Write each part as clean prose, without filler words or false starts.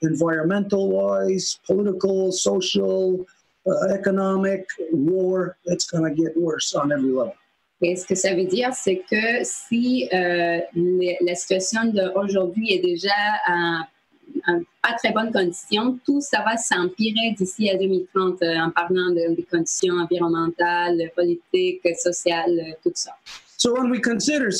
environmental-wise, political, social, economic, war. It's going to get worse on every level. Et ce que ça veut dire, c'est que si la situation d'aujourd'hui est déjà en pas très bonne condition, tout ça va s'empirer d'ici à 2030 en parlant des conditions environnementales, politiques, sociales, tout ça. So when we consider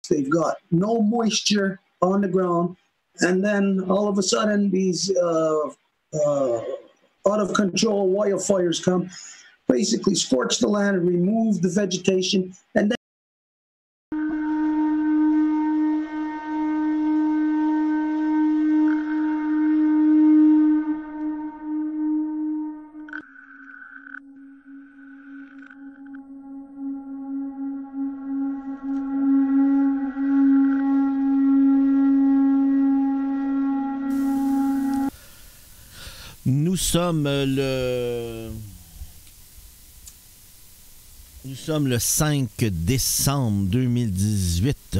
they've got no moisture on the ground, and then all of a sudden these out of control wildfires come, basically scorch the land and remove the vegetation, and then Nous sommes le 5 décembre 2018.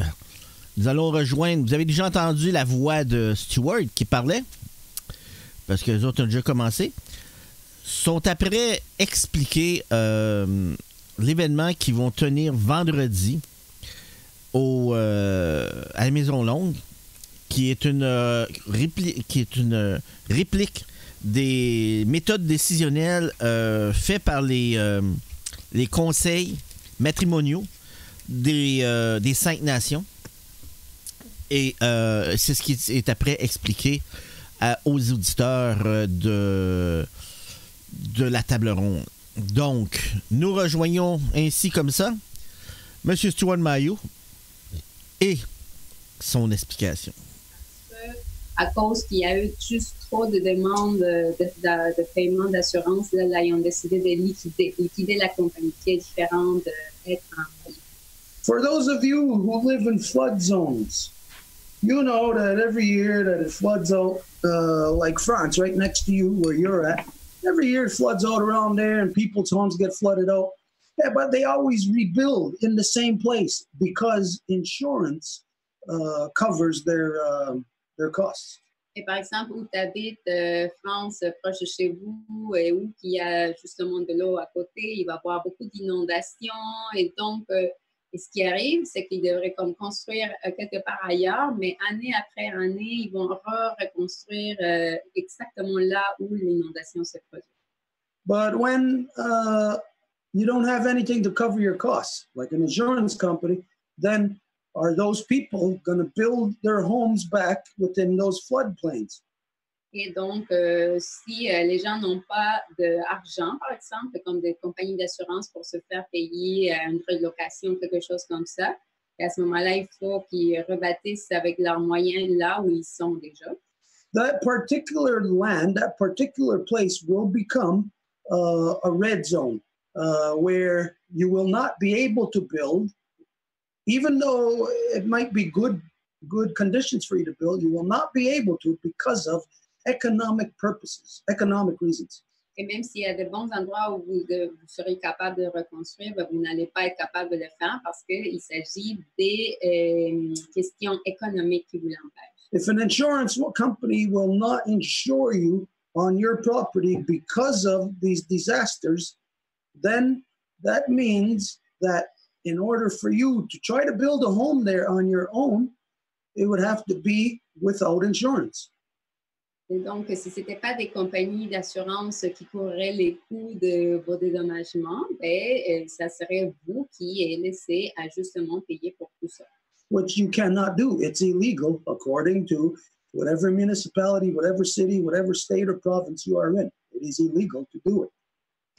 Nous allons rejoindre... Vous avez déjà entendu la voix de Stewart qui parlait, parce que les autres ont déjà commencé. Sont après expliquer l'événement qu'ils vont tenir vendredi à la Maison Longue, qui est une réplique des méthodes décisionnelles faites par les conseils matrimoniaux des 5 nations. Et c'est ce qui est après expliqué aux auditeurs de la table ronde. Donc, nous rejoignons ainsi comme ça M. Stuart Mayo et son explication. À cause qu'il y a eu juste trop de demandes de paiement d'assurance, là, ils ont décidé de liquider la compagnie qui est différente d'être en... For those of you who live in flood zones, you know that every year that it floods out, like France, right next to you where you're at, every year it floods out around there and people's homes get flooded out. Yeah, but they always rebuild in the same place because insurance covers their costs. Et par exemple, où tu habites, France, proche de chez vous, et où il y a justement de l'eau à côté, il va y avoir beaucoup d'inondations. Et donc, ce qui arrive, c'est qu'ils devraient comme construire quelque part ailleurs, mais année après année, ils vont reconstruire exactement là où l'inondation se produit. But when you don't have anything to cover your costs, like an insurance company, then are those people going to build their homes back within those floodplains? Et donc, si les gens n'ont pas d'argent, par exemple, comme des compagnies d'assurance pour se faire payer une relocation, quelque chose comme ça, et à ce moment-là, il faut qu'ils rebâtissent avec leurs moyens là où ils sont déjà. That particular land, that particular place will become a red zone where you will not be able to build. Even though it might be good conditions for you to build, you will not be able to because of economic purposes, economic reasons. Et même s'il y a de bons endroits où vous serez capable de reconstruire, vous n'allez pas être capable de le faire parce qu'il s'agit des questions économiques qui vous l'empêchent. If an insurance company will not insure you on your property because of these disasters, then that means that in order for you to try to build a home there on your own, it would have to be without insurance. Et donc, si ce n'était pas des compagnies d'assurance qui couvraient les coûts de vos dédommagements, ça serait vous qui êtes laissé à justement payer pour tout ça. Which you cannot do. It's illegal according to whatever municipality, whatever city, whatever state or province you are in. It is illegal to do it.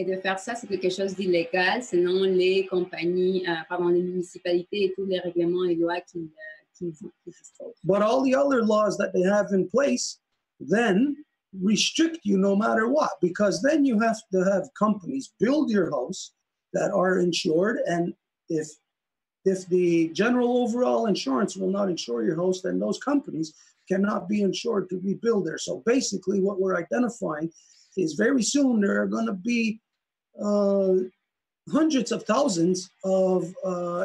Et de faire ça, c'est quelque chose d'illégal selon les compagnies, les municipalités et tous les règlements et lois qui disposent. But all the other laws that they have in place then restrict you no matter what, because then you have to have companies build your house that are insured, and if the general overall insurance will not insure your house, then those companies cannot be insured to rebuild there. So basically what we're identifying is very soon there are going to be hundreds of thousands of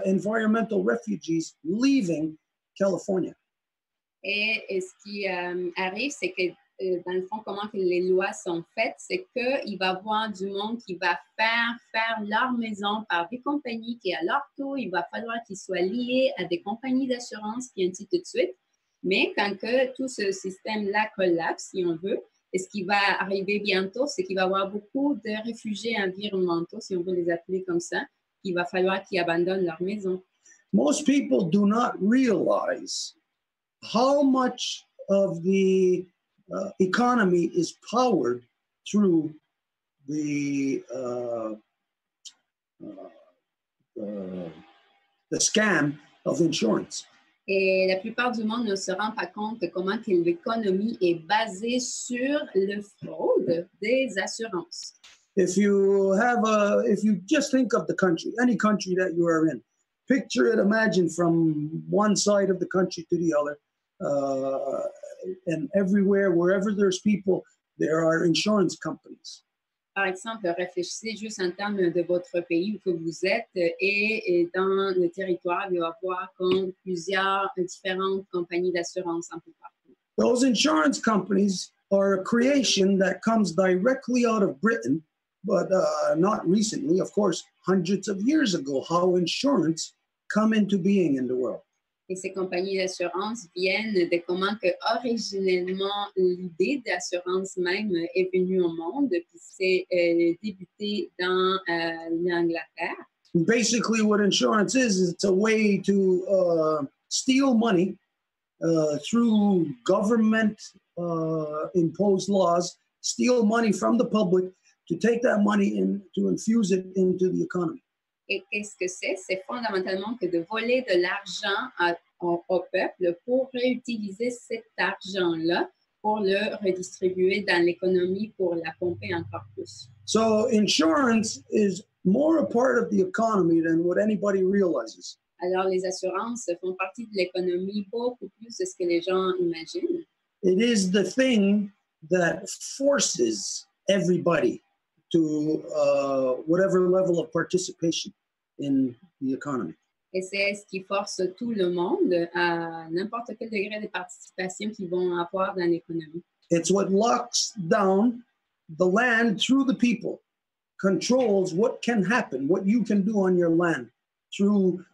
environmental refugees leaving California. Et ce qui arrive, c'est que dans le fond, comment que les lois sont faites, c'est qu'il va y avoir du monde qui va faire leur maison par des compagnies qui, à leur tour, il va falloir qu'ils soient liés à des compagnies d'assurance, puis ainsi de suite. Mais quand que tout ce système-là collapse, si on veut, et ce qui va arriver bientôt, c'est qu'il va y avoir beaucoup de réfugiés environnementaux, si on veut les appeler comme ça, qu'il va falloir qu'ils abandonnent leur maison. Most people do not realize how much of the economy is powered through the scam of insurance. Et la plupart du monde ne se rend pas compte de comment que l'économie est basée sur le fraude des assurances. If you just think of the country, any country that you are in, picture it, imagine from one side of the country to the other, and everywhere, wherever there's people, there are insurance companies. Par exemple, réfléchissez juste en termes de votre pays où vous êtes et dans le territoire, il va y avoir comme plusieurs différentes compagnies d'assurance un peu partout. Those insurance companies are a creation that comes directly out of Britain, but not recently, of course, hundreds of years ago, how insurance come into being in the world. Et ces compagnies d'assurance viennent de comment que originellement l'idée d'assurance même est venue au monde, puis c'est débuté dans l'Angleterre. Basically, what insurance is it's a way to steal money through government imposed laws, steal money from the public to take that money and to infuse it into the economy. Et qu'est-ce que c'est? C'est fondamentalement que de voler de l'argent au peuple pour réutiliser cet argent-là pour le redistribuer dans l'économie pour la pomper encore plus. So insurance is more a part of the economy than what anybody realizes. Alors, les assurances font partie de l'économie beaucoup plus de ce que les gens imaginent. It is the thing that forces everybody to whatever level of participation in the economy. Et c'est ce qui force tout le monde à n'importe quel degré de participation qu'ils vont avoir dans l'économie. It's what locks down the land through the people, controls what can happen, what you can do on your land through,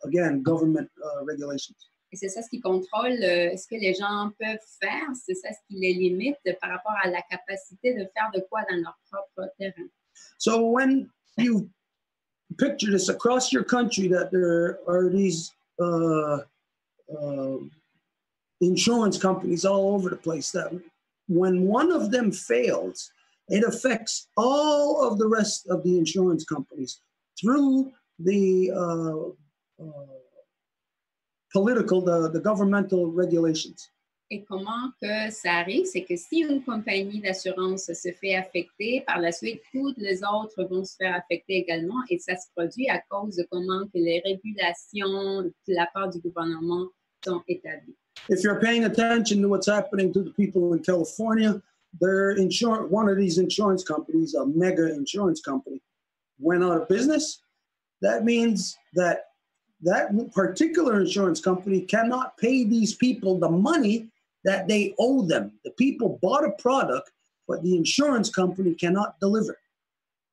again, government regulations. Et c'est ça ce qui contrôle ce que les gens peuvent faire, c'est ça ce qui les limite par rapport à la capacité de faire de quoi dans leur propre terrain. So when you picture this across your country, that there are these insurance companies all over the place, that when one of them fails, it affects all of the rest of the insurance companies through the the governmental regulations. Et comment que ça arrive, c'est que si une compagnie d'assurance se fait affecter, par la suite, toutes les autres vont se faire affecter également, et ça se produit à cause de comment que les régulations de la part du gouvernement sont établies. If you're paying attention to what's happening to the people in California, one of these insurance companies, a mega insurance company, went out of business. That means that particular insurance company cannot pay these people the money that they owe them. The people bought a product, but the insurance company cannot deliver.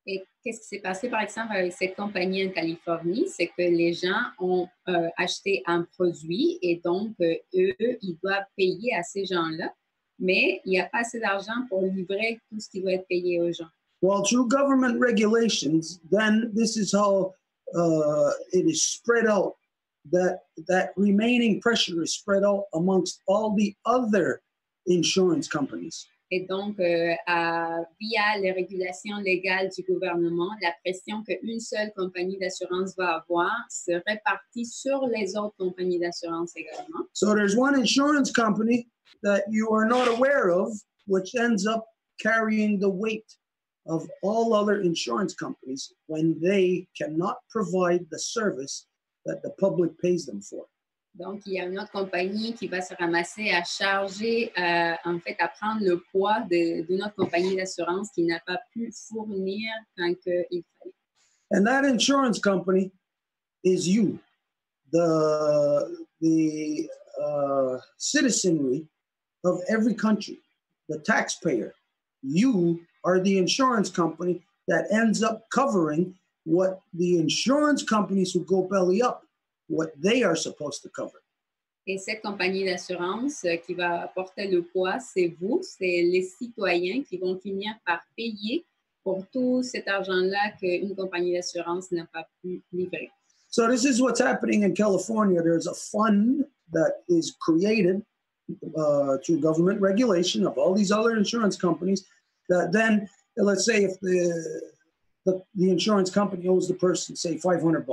Et qu'est-ce qui s'est passé, par exemple, avec cette compagnie en Californie? C'est que les gens ont acheté un produit et donc, eux, ils doivent payer à ces gens-là, mais il n'y a pas assez d'argent pour livrer tout ce qui doit être payé aux gens. Well, through government regulations, then this is how it is spread out. That remaining pressure is spread out amongst all the other insurance companies. Et donc, via les régulations légales du gouvernement, la pression qu'une seule compagnie d'assurance va avoir se répartit sur les autres compagnies d'assurance également. So there's one insurance company that you are not aware of, which ends up carrying the weight of all other insurance companies when they cannot provide the service that the public pays them for. Donc, il y a une autre compagnie qui va se ramasser à charger, en fait, à prendre le poids d'une autre compagnie d'assurance qui n'a pas pu fournir quand il fallait. And that insurance company is you, the citizenry of every country, the taxpayer. You are the insurance company that ends up covering what the insurance companies who go belly up, what they are supposed to cover. Et cette compagnie d'assurance qui va porter le poids, c'est vous, c'est les citoyens qui vont finir par payer pour tout cet argent-là qu'une compagnie d'assurance n'a pas pu livrer. So this is what's happening in California. There's a fund that is created through government regulation of all these other insurance companies that then, let's say if the insurance company owes the person, say, $500.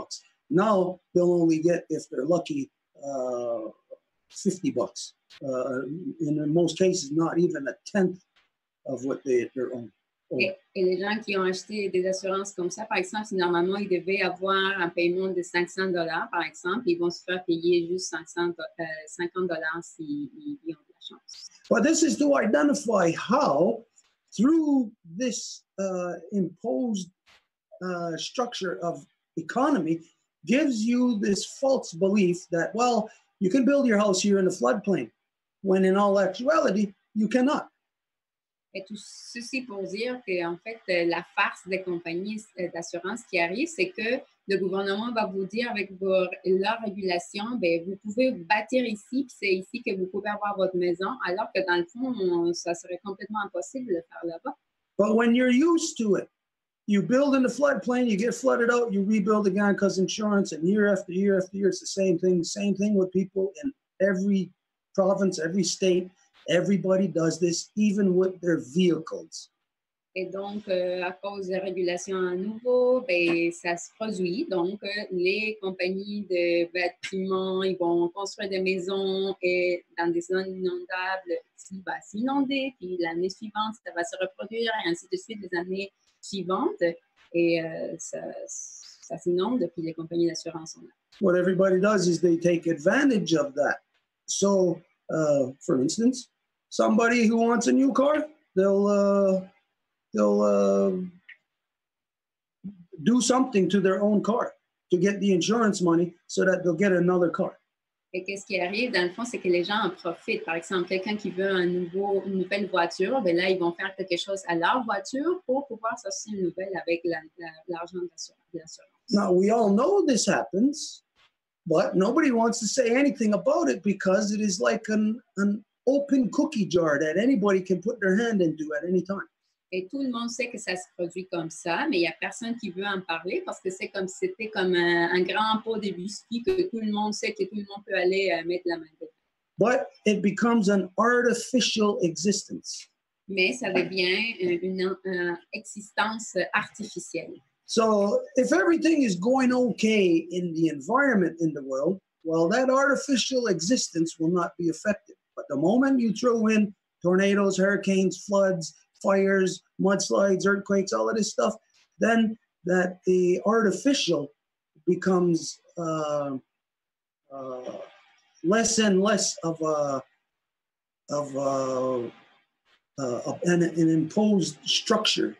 Now they'll only get, if they're lucky, $50. In most cases, not even a tenth of what they're owing. Et les gens qui ont acheté des assurances comme ça, par exemple, si normalement ils devaient avoir un paiement de $500, par exemple, ils vont se faire payer juste $50 s'ils ont de la chance. But this is to identify how, through this imposed structure of economy, gives you this false belief that, well, you can build your house here in the floodplain, when in all actuality, you cannot. Et tout ceci pour dire qu'en fait, la farce des compagnies d'assurance qui arrive, c'est que le gouvernement va vous dire avec leur régulation, ben, vous pouvez bâtir ici, puis c'est ici que vous pouvez avoir votre maison, alors que dans le fond, ça serait complètement impossible de le faire là-bas. But when you're used to it, you build in the floodplain, you get flooded out, you rebuild again because insurance, and year after year after year, it's the same thing with people in every province, every state. Everybody does this, even with their vehicles. Et donc, à cause de régulations à nouveau, ben, ça se produit. Donc, les compagnies de bâtiments, ils vont construire des maisons et dans des zones inondables, qui va s'inonder, puis l'année suivante, ça va se reproduire, et ainsi de suite les années suivantes. Et ça s'inonde, puis les compagnies d'assurance sont là. What everybody does is they take advantage of that. So, for instance, somebody who wants a new car, they'll do something to their own car to get the insurance money so that they'll get another car. Et qu'est-ce qui arrive, dans le fond, c'est que les gens en profitent. Par exemple, quelqu'un qui veut une nouvelle voiture, ben là, ils vont faire quelque chose à leur voiture pour pouvoir sortir une nouvelle avec l'argent de l'assurance. Now, we all know this happens, but nobody wants to say anything about it because it is like an open cookie jar that anybody can put their hand into at any time. Et tout le monde sait que ça se produit comme ça, mais il n'y a personne qui veut en parler parce que c'était comme un grand pot de biscuits que tout le monde sait que tout le monde peut aller mettre la main dedans. But it becomes an artificial existence. Mais ça devient une existence artificielle. So if everything is going okay in the environment in the world, well, that artificial existence will not be affected. But the moment you throw in tornadoes, hurricanes, floods, fires, mudslides, earthquakes, all of this stuff, then that the artificial becomes less and less of an imposed structure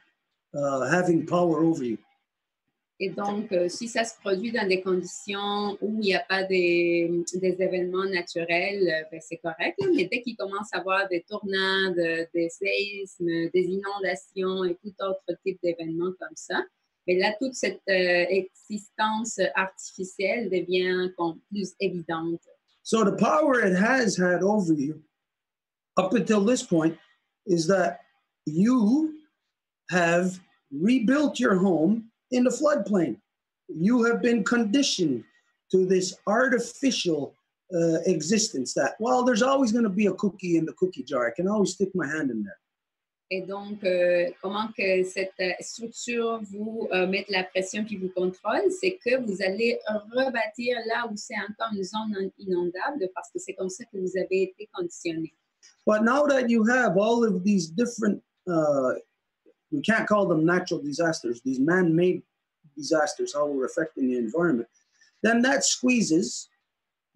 having power over you. Et donc, si ça se produit dans des conditions où il n'y a pas des événements naturels, ben c'est correct. Là, mais dès qu'il commence à avoir des tornades, des séismes, des inondations et tout autre type d'événements comme ça, ben là, toute cette existence artificielle devient plus évidente. So the power it has had over you up until this point is that you have rebuilt your home in the floodplain. You have been conditioned to this artificial existence that, well, there's always going to be a cookie in the cookie jar. I can always stick my hand in there. Et donc, comment que cette structure vous met la pression puis vous contrôle, c'est que vous allez rebâtir là où c'est encore une zone inondable parce que c'est comme ça que vous avez été conditionné. But now that you have all of these different we can't call them natural disasters, these man-made disasters, how we're affecting the environment, then that squeezes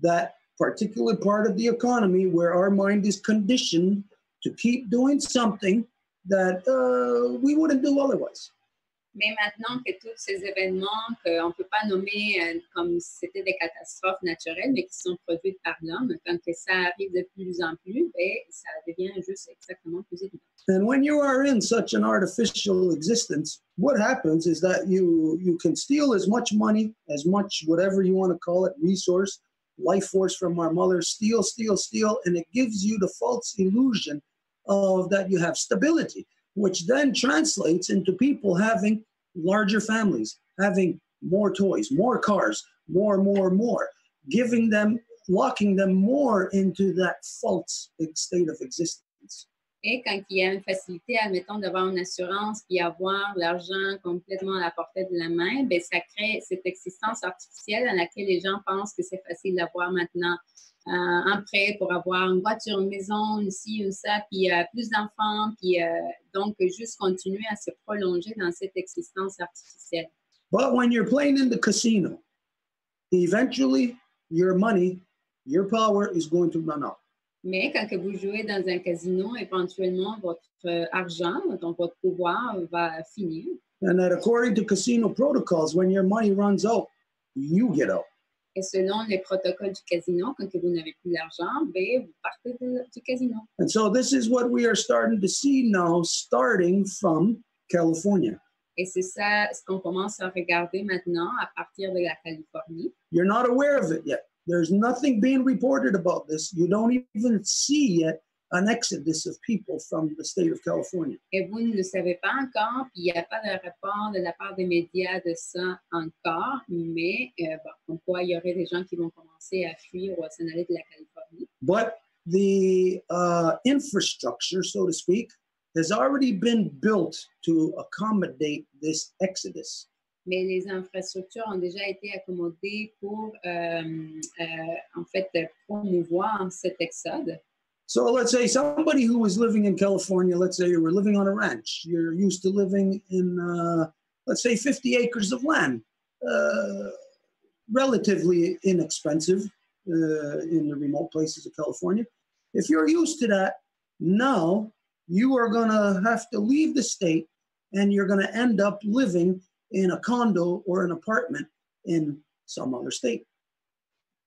that particular part of the economy where our mind is conditioned to keep doing something that we wouldn't do otherwise. Mais maintenant que tous ces événements qu'on ne peut pas nommer comme si c'était des catastrophes naturelles, mais qui sont produites par l'homme, quand que ça arrive de plus en plus, ben, ça devient juste exactement plus évident. And when you are in such an artificial existence, what happens is that you can steal as much money, as much whatever you want to call it, resource, life force from our mother, steal, and it gives you the false illusion of that you have stability, which then translates into people having larger families, having more toys, more cars, more, giving them, locking them more into that false state of existence. Et quand il y a une facilité, admettons, d'avoir une assurance puis avoir l'argent complètement à la portée de la main, ben ça crée cette existence artificielle dans laquelle les gens pensent que c'est facile d'avoir maintenant un prêt pour avoir une voiture, une maison, une ci, une ça, puis plus d'enfants, puis donc juste continuer à se prolonger dans cette existence artificielle. But when you're playing in the casino, eventually your money, your power is going to run out. Mais quand que vous jouez dans un casino, éventuellement, votre argent, donc votre pouvoir va finir. And that according to casino protocols, when your money runs out, you get out. Et selon les protocoles du casino, quand que vous n'avez plus d'argent, ben, vous partez du casino. And so this is what we are starting to see now, starting from California. Et c'est ça ce qu'on commence à regarder maintenant à partir de la Californie. You're not aware of it yet. There's nothing being reported about this. You don't even see yet an exodus of people from the state of California. Et vous ne le savez pas encore, puis il n'y a pas de rapport de la part des médias de ça encore, mais comme quoi il y aurait des gens qui vont commencer à fuir ou à s'en aller de la Californie. But the infrastructure, so to speak, has already been built to accommodate this exodus. Mais les infrastructures ont déjà été accommodées pour, en fait, promouvoir cet exode. So let's say somebody who was living in California, let's say you were living on a ranch. You're used to living in, let's say, 50 acres of land, relatively inexpensive in the remote places of California. If you're used to that, now you are going to have to leave the state and you're going to end up living in a condo or an apartment in some other state.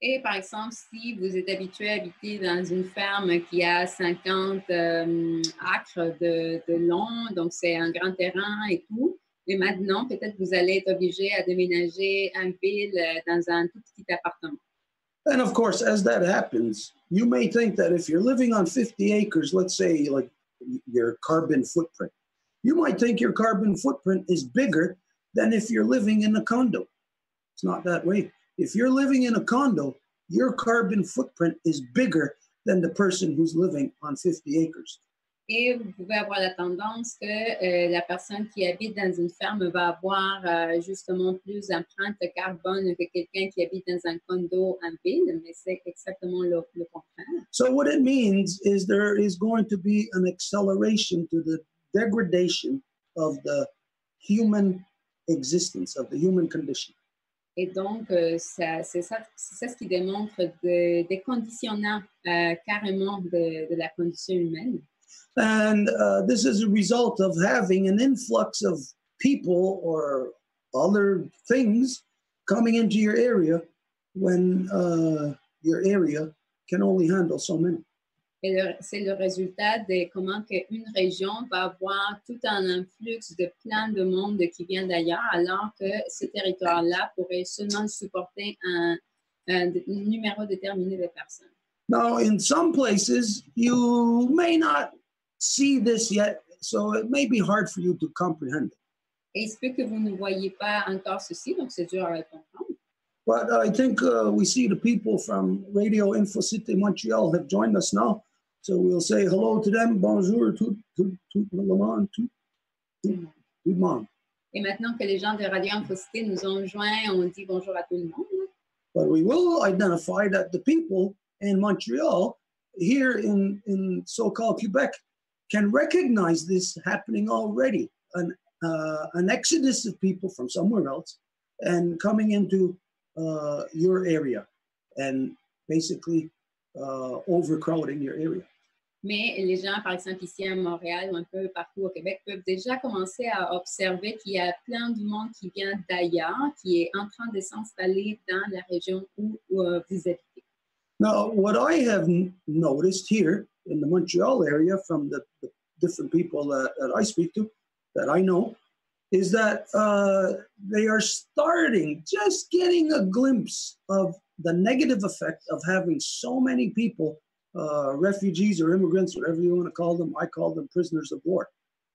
Et par exemple, si vous êtes habitué à habiter dans une ferme qui a 50 acres de long, donc c'est un grand terrain et tout, et maintenant, peut-être vous allez être obligé à déménager en ville dans un tout petit appartement. And of course, as that happens, you may think that if you're living on 50 acres, let's say like your carbon footprint, you might think your carbon footprint is bigger than if you're living in a condo. It's not that way. If you're living in a condo, your carbon footprint is bigger than the person who's living on 50 acres. Et vous pouvez avoir la tendance que la personne qui habite dans une ferme va avoir justement plus d'empreinte de carbone que quelqu'un qui habite dans un condo en ville, mais c'est exactement le contraire. So what it means is there is going to be an acceleration to the degradation of the human existence, of the human condition. Et donc, c'est ça ce qui démontre des conditionnants carrément de la condition humaine. And this is a result of having an influx of people or other things coming into your area when your area can only handle so many. Et c'est le résultat de comment une région va avoir tout un influx de plein de monde qui vient d'ailleurs, alors que ce territoire-là pourrait seulement supporter un numéro déterminé de personnes. Now, in some places, you may not see this yet, so it may be hard for you to comprehend it. Et il se peut que vous ne voyez pas encore ceci, donc c'est dur à comprendre. But I think we see the people from RadioInfoCite Montreal have joined us now. So we'll say hello to them. Bonjour, tout le monde. Et maintenant que les gens de RadioInfoCite nous ont joints, on dit bonjour à tout le monde. But we will identify that the people in Montreal, here in so-called Quebec, can recognize this happening already. An exodus of people from somewhere else and coming into your area. And basically overcrowding your area. Mais les gens, par exemple, ici à Montréal ou un peu partout au Québec, peuvent déjà commencer à observer qu'il y a plein de monde qui vient d'ailleurs, qui est en train de s'installer dans la région où vous êtes. Now, what I have noticed here in the Montreal area from the different people that I speak to, that I know, is that they are just getting a glimpse of the negative effect of having so many people, refugees or immigrants, whatever you want to call them. I call them prisoners of war.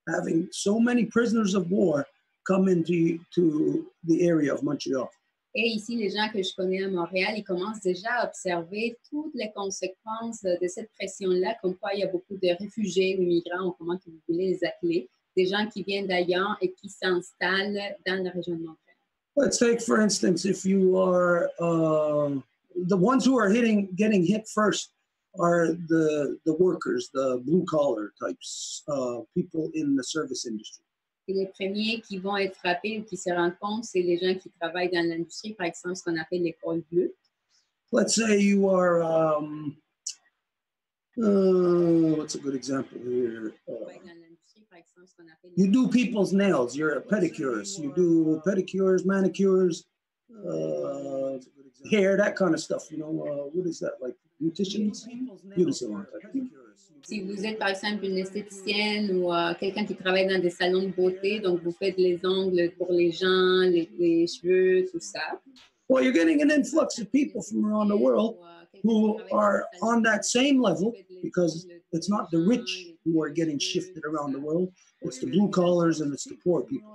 Having so many prisoners of war come into the area of Montreal. Et ici, les gens que je connais à Montréal, ils commencent déjà à observer toutes les conséquences de cette pression-là, comme quoi il y a beaucoup de réfugiés ou immigrants, ou comment que vous voulez les appeler, des gens qui viennent d'ailleurs et qui s'installent dans la région de Montréal. Let's take, for instance, if you are the ones who are getting hit first are the workers, the blue collar types, people in the service industry. Et les premiers qui vont être frappés ou qui se rendent compte, c'est les gens qui travaillent dans l'industrie, par exemple, ce qu'on appelle les cols bleus. Let's say you are, what's a good example here? You do people's nails. You're a pedicurist. You do pedicures, manicures, hair, that kind of stuff. You know, what is that, like beauticians? Beauticians. Si vous êtes par exemple une esthéticienne ou quelqu'un qui travaille dans des salons de beauté, donc vous faites les ongles pour les gens, les cheveux, tout ça. Well, you're getting an influx of people from around the world who are on that same level, because it's not the rich who are getting shifted around the world, it's the blue collars and it's the poor people.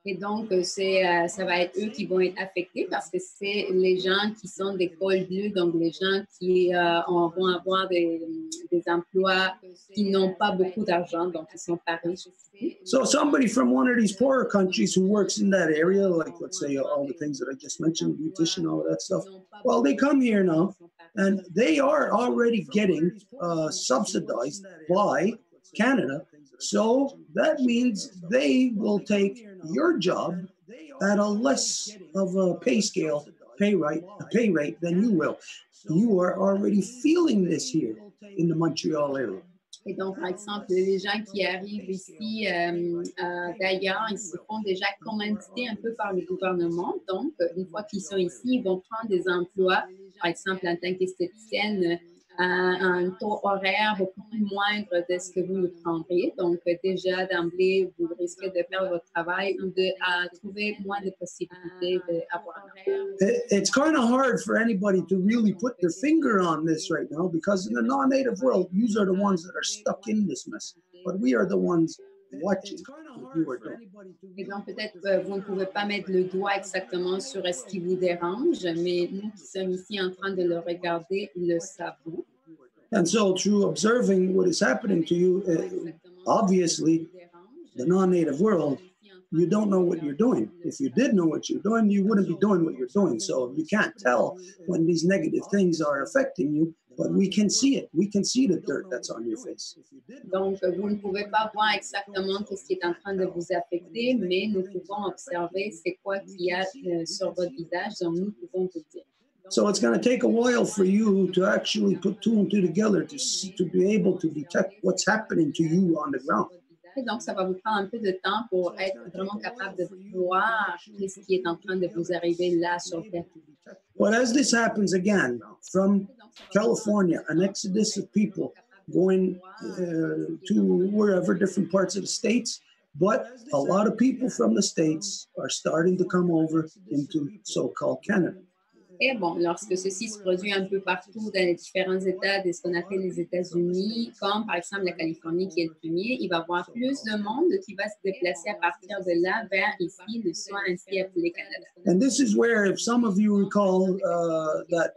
Et donc, ça va être eux qui vont être affectés parce que c'est les gens qui sont des cols bleus, donc les gens qui vont avoir des emplois qui n'ont pas beaucoup d'argent, donc ils ne sont pas riches. So somebody from one of these poorer countries who works in that area, like let's say all the things that I just mentioned, beautician, all of that stuff, well, they come here now and they are already getting subsidized by Canada. So that means they will take your job at a less of a pay rate than you will. You are already feeling this here in the Montreal area. Et donc, par exemple, les gens qui arrivent ici d'ailleurs, ils se font déjà commanditer un peu par le gouvernement. Donc, une fois qu'ils sont ici, ils vont prendre des emplois, par exemple, en tant qu'esthéticienne, à un taux horaire beaucoup plus moindre de ce que vous le prendriez. Donc, déjà, d'emblée, vous risquez de faire votre travail ou de trouver moins de possibilités d'avoir un horaire. It's kind of hard for anybody to really put their finger on this right now, because in the non-native world, you are the ones that are stuck in this mess. But we are the ones watching what you are doing. Et donc, peut-être vous ne pouvez pas mettre le doigt exactement sur ce qui vous dérange, mais nous qui sommes ici en train de le regarder, le savons. And so through observing what is happening to you, obviously, the non-native world, you don't know what you're doing. If you did know what you're doing, you wouldn't be doing what you're doing. So you can't tell when these negative things are affecting you, but we can see it. We can see the dirt that's on your face. Donc, vous ne pouvez pas voir exactement ce qui est en train de vous affecter, mais nous pouvons observer c'est quoi qu'il y a sur votre visage, donc nous pouvons vous dire. So it's going to take a while for you to actually put two and two together to be able to detect what's happening to you on the ground. Et donc, ça va vous prendre un peu de temps pour être vraiment capable de voir ce qui est en train de vous arriver là sur Terre. But as this happens again, from California, an exodus of people going to wherever, different parts of the states, but a lot of people from the states are starting to come over into so-called Canada. Et bon, lorsque ceci se produit un peu partout dans les différents États de ce qu'on appelle les États-Unis, comme par exemple la Californie qui est le premier, il va y avoir plus de monde qui va se déplacer à partir de là vers ici, le soin ainsi appelé Canada. And this is where, if some of you recall, that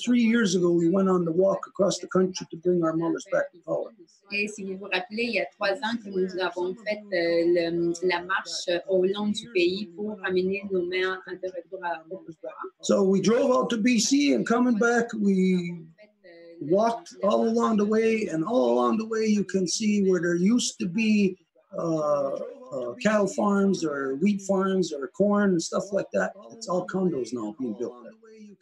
3 years ago we went on the walk across the country to bring our mothers back to power. Et si vous vous rappelez, il y a 3 ans que nous avons fait la marche au long du pays pour amener nos mères de retour au pouvoir. So we drove out to BC, and coming back, we walked all along the way, and all along the way you can see where there used to be cattle farms or wheat farms or corn and stuff like that. It's all condos now being built there.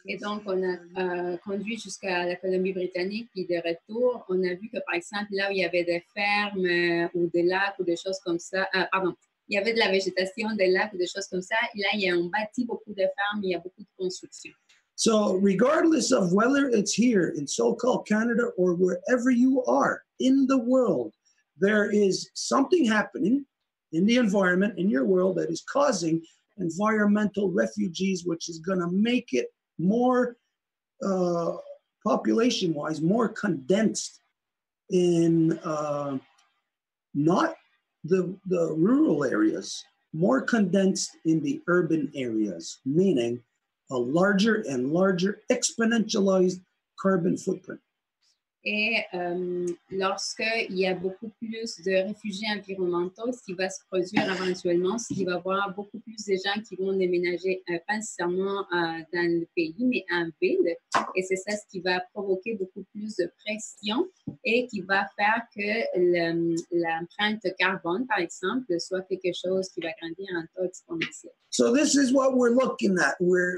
Et donc, on a conduit jusqu'à la Colombie-Britannique, puis de retour, on a vu que, par exemple, là où il y avait des fermes ou des lacs ou des choses comme ça, il y avait de la végétation, des lacs ou des choses comme ça, et là, on bâtit beaucoup de fermes, il y a beaucoup de construction. So regardless of whether it's here in so-called Canada or wherever you are in the world, there is something happening in the environment, in your world, that is causing environmental refugees, which is going to make it more population-wise, more condensed in not the rural areas, more condensed in the urban areas, meaning a larger and larger exponentialized carbon footprint. Et lorsqu'il y a beaucoup plus de réfugiés environnementaux, ce qui va se produire éventuellement, c'est qu'il va y avoir beaucoup plus de gens qui vont déménager, pas nécessairement dans le pays, mais en ville. Et c'est ça ce qui va provoquer beaucoup plus de pression et qui va faire que l'empreinte carbone, par exemple, soit quelque chose qui va grandir en taux exponentiel. So this is what we're looking at. We're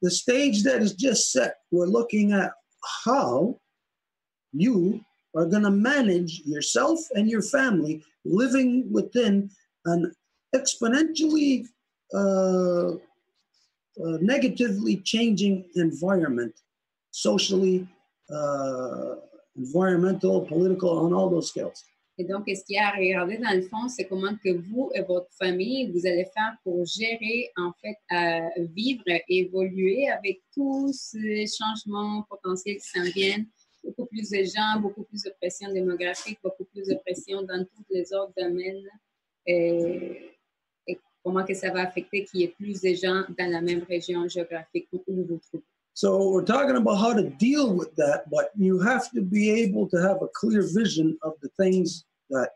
the stage that is just set. We're looking at how you are going to manage yourself and your family living within an exponentially negatively changing environment, socially, environmental, political, on all those scales. Et donc, ce qu'il y a à regarder dans le fond, c'est comment que vous et votre famille, vous allez faire pour gérer, en fait, vivre et évoluer avec tous ces changements potentiels qui s'en viennent. Beaucoup plus de gens, beaucoup plus de pression démographique, beaucoup plus de pression dans tous les autres domaines. Et comment que ça va affecter qu'il y ait plus de gens dans la même région géographique où vous vous trouvez. So we're talking about how to deal with that, but you have to be able to have a clear vision of the things that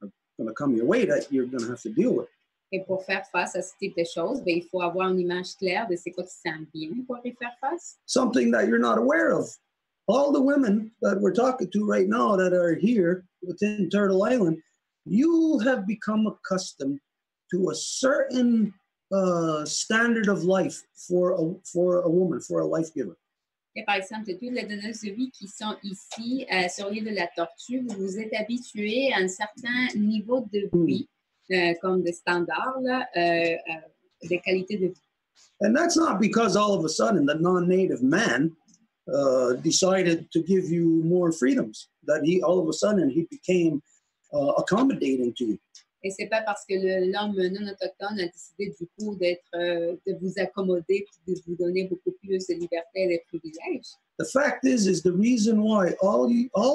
are going to come your way that you're going to have to deal with. Et pour faire face à ce type de choses, il faut avoir une image claire de c'est quoi qui s'en vient pour y faire face. Something that you're not aware of. All the women that we're talking to right now that are here within Turtle Island, you have become accustomed to a certain standard of life for a woman, for a life giver. Et par exemple, toutes les donneuses de vie qui sont ici sur l'île de la Tortue, vous vous êtes habitués à un certain niveau de vie, comme des standards, des qualités de vie. And that's not because all of a sudden the non-native man decided to give you more freedoms, that all of a sudden he became accommodating to you. Et c'est pas parce que l'homme non autochtone a décidé du coup de vous accommoder et de vous donner beaucoup plus de liberté et de privilèges. The fact is the reason why all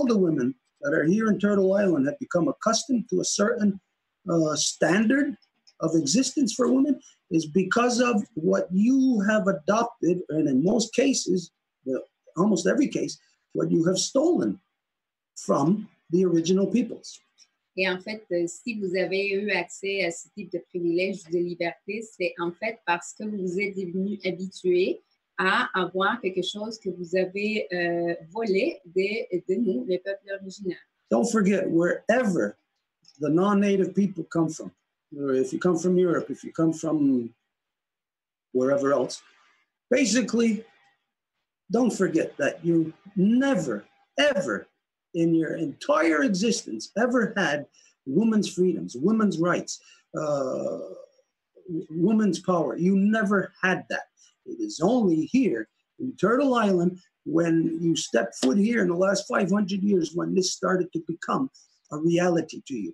the women that are here in Turtle Island have become accustomed to a certain standard of existence for women is because of what you have adopted, and in most cases, almost every case, what you have stolen from the original peoples. Et en fait, si vous avez eu accès à ce type de privilèges de liberté, c'est en fait parce que vous êtes devenus habitués à avoir quelque chose que vous avez volé de nous, les peuples originaires. Don't forget, wherever the non-native people come from, or if you come from Europe, if you come from wherever else, basically, don't forget that you never, ever in your entire existence ever had women's freedoms, women's rights, women's power. You never had that. It is only here in Turtle Island when you step foot here in the last 500 years when this started to become a reality to you.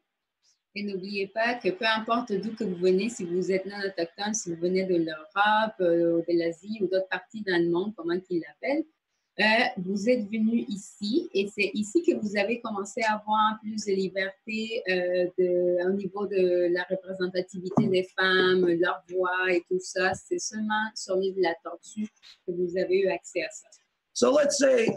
Et n'oubliez pas que peu importe d'où que vous venez, si vous êtes non autochtone, si vous venez de l'Europe, de l'Asie ou d'autres parties dans le monde, comment qu'ils l'appellent, vous êtes venus ici et c'est ici que vous avez commencé à avoir plus de liberté au niveau de la représentativité des femmes, leur voix et tout ça. C'est seulement sur l'île de la Tortue que vous avez eu accès à ça. So let's say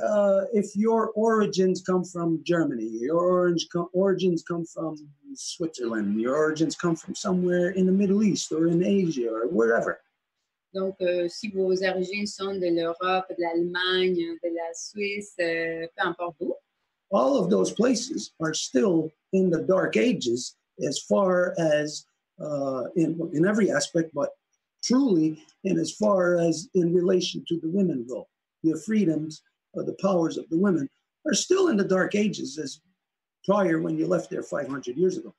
if your origins come from Germany, your origins come from Switzerland, your origins come from somewhere in the Middle East or in Asia or wherever. Donc, si vos origines sont de l'Europe, de l'Allemagne, de la Suisse, peu importe où. All of those places are still in the dark ages as far as in every aspect, but truly in as far as in relation to the women go. Your freedoms or the powers of the women are still in the dark ages as prior when you left there 500 years ago.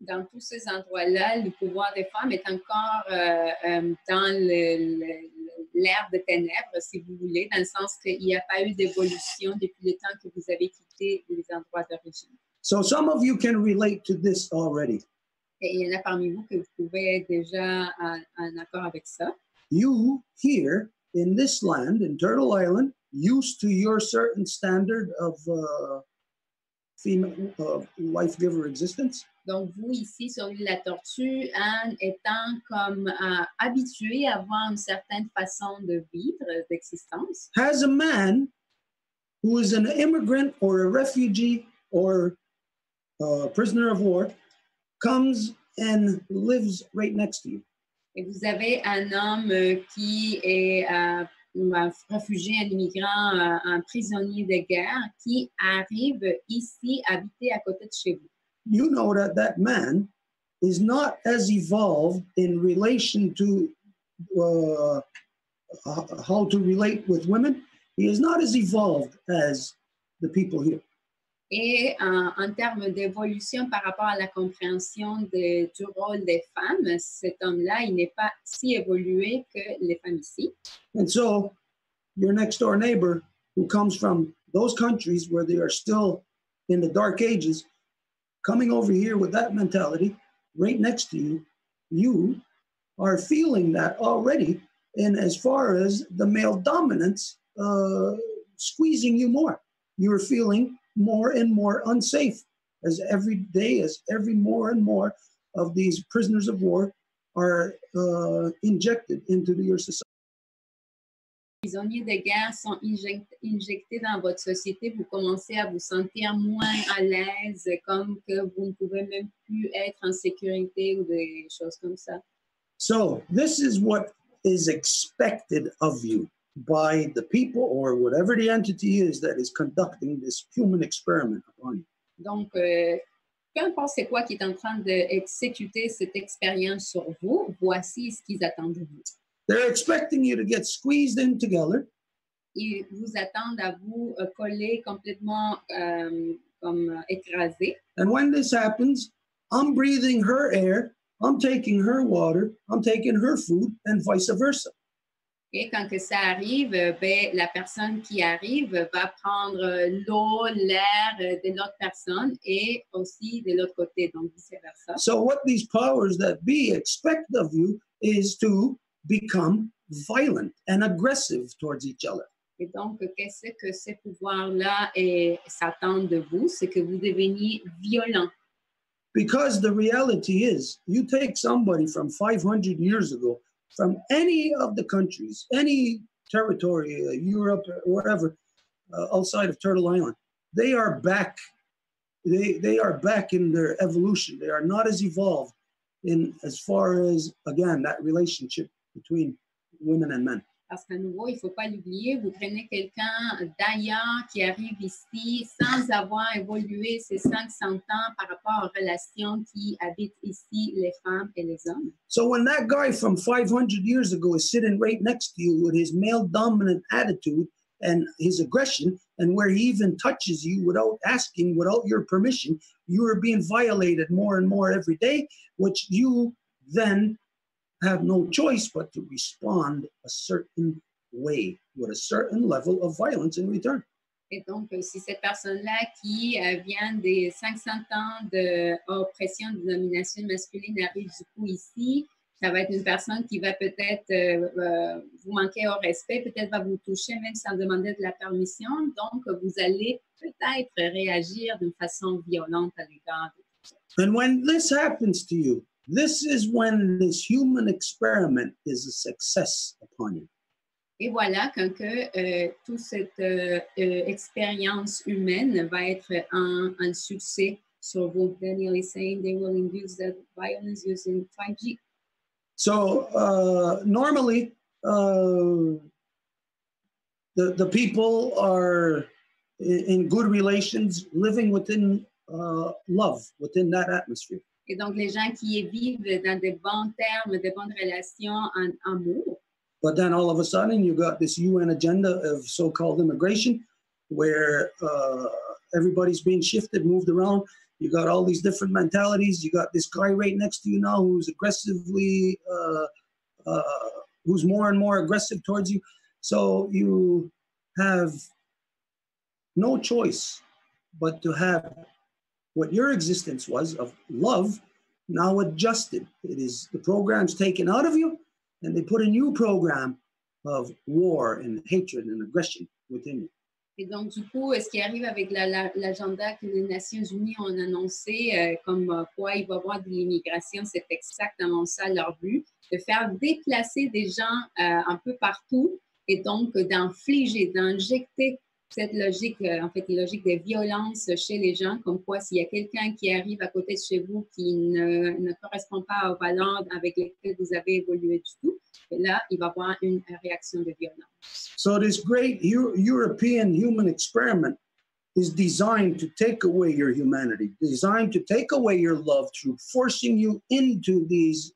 Dans tous ces endroits-là, le pouvoir des femmes est encore dans l'ère de ténèbres, si vous voulez, dans le sens qu'il n'y a pas eu d'évolution depuis le temps que vous avez quitté les endroits d'origine. So some of you can relate to this already. Et il y en a parmi vous que vous pouvez être déjà en accord avec ça. You here in this land, in Turtle Island, used to your certain standard of female life giver existence. Donc, vous, ici, sur l'île de la Tortue, en étant comme habitué à avoir une certaine façon de vivre, d'existence, Has a man who is an immigrant or a refugee or a prisoner of war comes and lives right next to you. et vous avez un homme qui est un réfugié, un immigrant, un prisonnier de guerre qui arrive ici habiter à côté de chez vous. You know that that man is not as evolved in relation to how to relate with women. He is not as evolved as the people here. Et en termes d'évolution par rapport à la compréhension du rôle des femmes, cet homme-là, il n'est pas si évolué que les femmes ici. And so your next door neighbor who comes from those countries where they are still in the dark ages, coming over here with that mentality right next to you, you are feeling that already. And as far as the male dominance squeezing you more, you're feeling more and more unsafe as every day, as every more and more of these prisoners of war are injected into your society. Les prisonniers de guerre sont injectés dans votre société, vous commencez à vous sentir moins à l'aise, comme que vous ne pouvez même plus être en sécurité ou des choses comme ça. So this is what is expected of you by the people or whatever the entity is that is conducting this human experiment upon you. Donc, peu importe c'est quoi qui est en train d'exécuter cette expérience sur vous, voici ce qu'ils attendent de vous. They're expecting you to get squeezed in together. Ils vous attendent à vous coller complètement comme écrasé. And when this happens, I'm breathing her air, I'm taking her water, I'm taking her food, and vice versa. Et quand que ça arrive, ben, la personne qui arrive va prendre l'eau, l'air de l'autre personne et aussi de l'autre côté, donc vice-versa. So what these powers that be expect of you is to become violent and aggressive towards each other. Et donc, qu'est-ce que ces pouvoirs-là s'attendent de vous? C'est que vous deveniez violent. Because the reality is, you take somebody from 500 years ago, from any of the countries, any territory, Europe, or wherever, outside of Turtle Island, they are back. They are back in their evolution. They are not as evolved in as far as, again, that relationship between women and men. Parce qu'à nouveau, il ne faut pas l'oublier, vous prenez quelqu'un d'ailleurs qui arrive ici sans avoir évolué ces 500 ans par rapport aux relations qui habitent ici, les femmes et les hommes. So when that guy from 500 years ago is sitting right next to you with his male dominant attitude and his aggression, and where he even touches you without asking, without your permission, you are being violated more and more every day, which you then have no choice but to respond a certain way with a certain level of violence in return. Et donc, si cette personne-là qui vient des 500 ans d'oppression, de domination masculine arrive du coup ici, ça va être une personne qui va peut-être vous manquer au respect, peut-être va vous toucher même sans demander de la permission. Donc, vous allez peut-être réagir d'une façon violente à l'égard de tout ça. And when this happens to you, this is when this human experiment is a success upon you. Et voilà, quand toute cette expérience humaine va être un succès sur vous. Daniel is saying they will induce that violence using 5G. So normally, the people are in good relations, living within love, within that atmosphere. Et donc, les gens qui vivent dans de bons termes, de bonnes relations en amour. But then all of a sudden, you got this UN agenda of so-called immigration, where everybody's being shifted, moved around. You got all these different mentalities. You got this guy right next to you now who's aggressively, who's more and more aggressive towards you. So you have no choice but to have what your existence was of love now adjusted. It is the program's taken out of you, and they put a new program of war and hatred and aggression within you. Et donc, du coup, ce qui arrive avec l'agenda que les Nations Unies ont annoncé comme quoi il va y avoir de l'immigration, c'est exactement ça leur but, de faire déplacer des gens un peu partout et donc d'infliger, d'injecter cette logique, en fait, une logique de violence chez les gens, comme quoi s'il y a quelqu'un qui arrive à côté de chez vous qui ne correspond pas aux valeurs avec lesquelles vous avez évolué du tout, là, il va y avoir une réaction de violence. So this great European human experiment is designed to take away your humanity, designed to take away your love through forcing you into these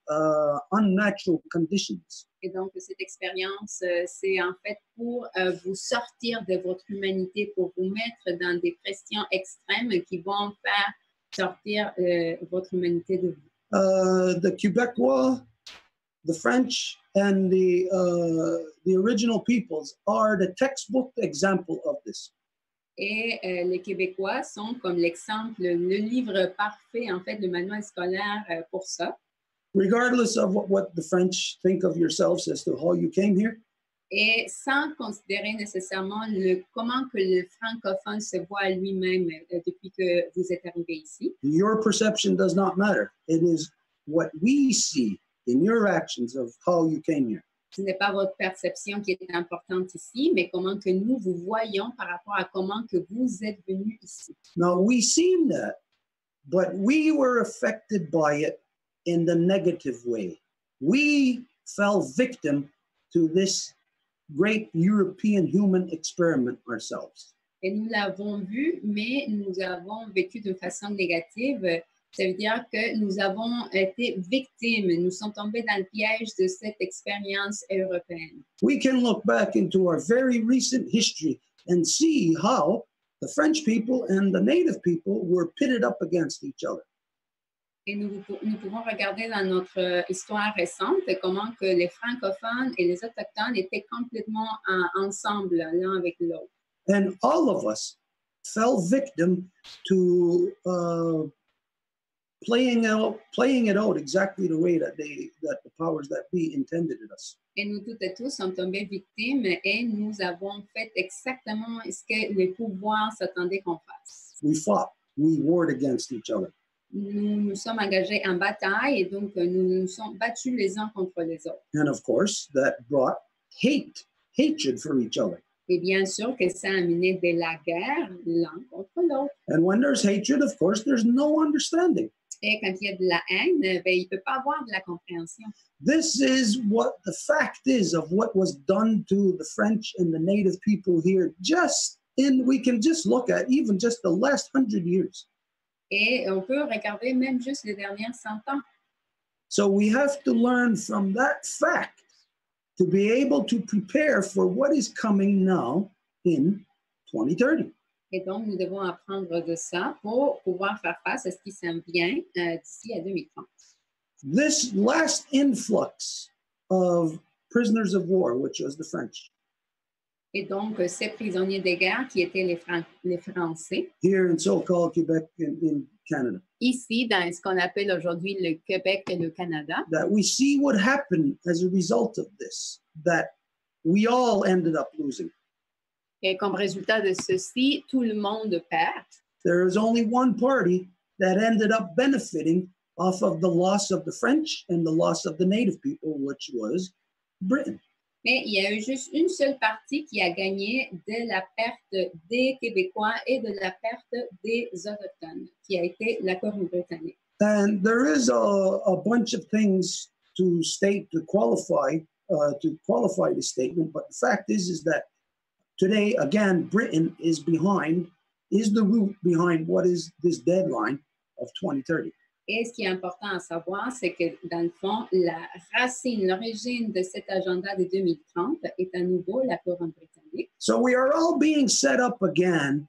unnatural conditions. Et donc, cette expérience, c'est en fait pour vous sortir de votre humanité, pour vous mettre dans des pressions extrêmes qui vont faire sortir votre humanité de vous. The Quebecois, the French, and the original peoples are the textbook example of this. Et les Québécois sont comme l'exemple, le livre parfait, en fait, le manuel scolaire pour ça. Regardless of what the French think of yourselves as to how you came here. Et sans considérer nécessairement comment que le francophone se voit lui-même depuis que vous êtes arrivé ici. Your perception does not matter. It is what we see in your actions of how you came here. Ce n'est pas votre perception qui est importante ici, mais comment que nous vous voyons par rapport à comment que vous êtes venu ici. Now, we seen that, but we were affected by it in the negative way. We fell victim to this great European human experiment ourselves. Et nous l'avons vu, mais nous avons vécu de façon négative. Ça veut dire que nous avons été victimes, nous sommes tombés dans le piège de cette expérience européenne. We can look back into our very recent history and see how the French people and the native people were pitted up against each other. Et nous pouvons regarder dans notre histoire récente comment que les francophones et les autochtones étaient complètement ensemble, l'un avec l'autre. And all of us fell victim to playing it out exactly the way that the powers that be intended it us. Et nous toutes et tous sommes tombés victimes et nous avons fait exactement ce que les pouvoirs s'attendaient qu'on fasse. We fought, we warred against each other. Nous nous sommes engagés en bataille et donc nous nous sommes battus les uns contre les autres. And of course, that brought hatred for each other. Et bien sûr que ça a amené de la guerre l'un contre l'autre. And when there's hatred, of course, there's no understanding. Et quand il y a de la haine, ben, il ne peut pas avoir de la compréhension. This is what the fact is of what was done to the French and the native people here. We can just look at even just the last 100 years. Et on peut regarder même juste les dernières 100 ans. So we have to learn from that fact to be able to prepare for what is coming now in 2030. Et donc, nous devons apprendre de ça pour pouvoir faire face à ce qui s'en vient d'ici à 2030. This last influx of prisoners of war, which was the French. Et donc, ces prisonniers de guerre qui étaient les Français. Here in so-called Quebec in Canada. Ici, dans ce qu'on appelle aujourd'hui le Québec et le Canada. That we see what happened as a result of this, that we all ended up losing. Et comme résultat de ceci, tout le monde perd. There is only one party that ended up benefiting off of the loss of the French and the loss of the native people, which was Britain. Mais il y a eu juste une seule partie qui a gagné de la perte des Québécois et de la perte des Autochtones, qui a été la couronne britannique. And there is a bunch of things to state to qualify the statement, but the fact is that today, again, Britain is the root behind what is this deadline of 2030. Et ce qui est important à savoir, c'est que dans le fond, la racine, l'origine de cet agenda de 2030 est à nouveau la couronne britannique. So we are all being set up again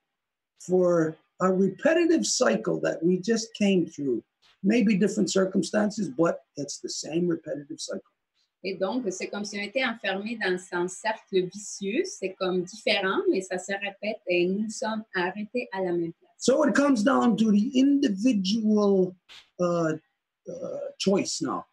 for a repetitive cycle that we just came through. Maybe different circumstances, but it's the same repetitive cycle. Et donc, c'est comme si on était enfermé dans un cercle vicieux. C'est comme différent, mais ça se répète et nous sommes arrêtés à la même place. So it comes down to the individual choice now.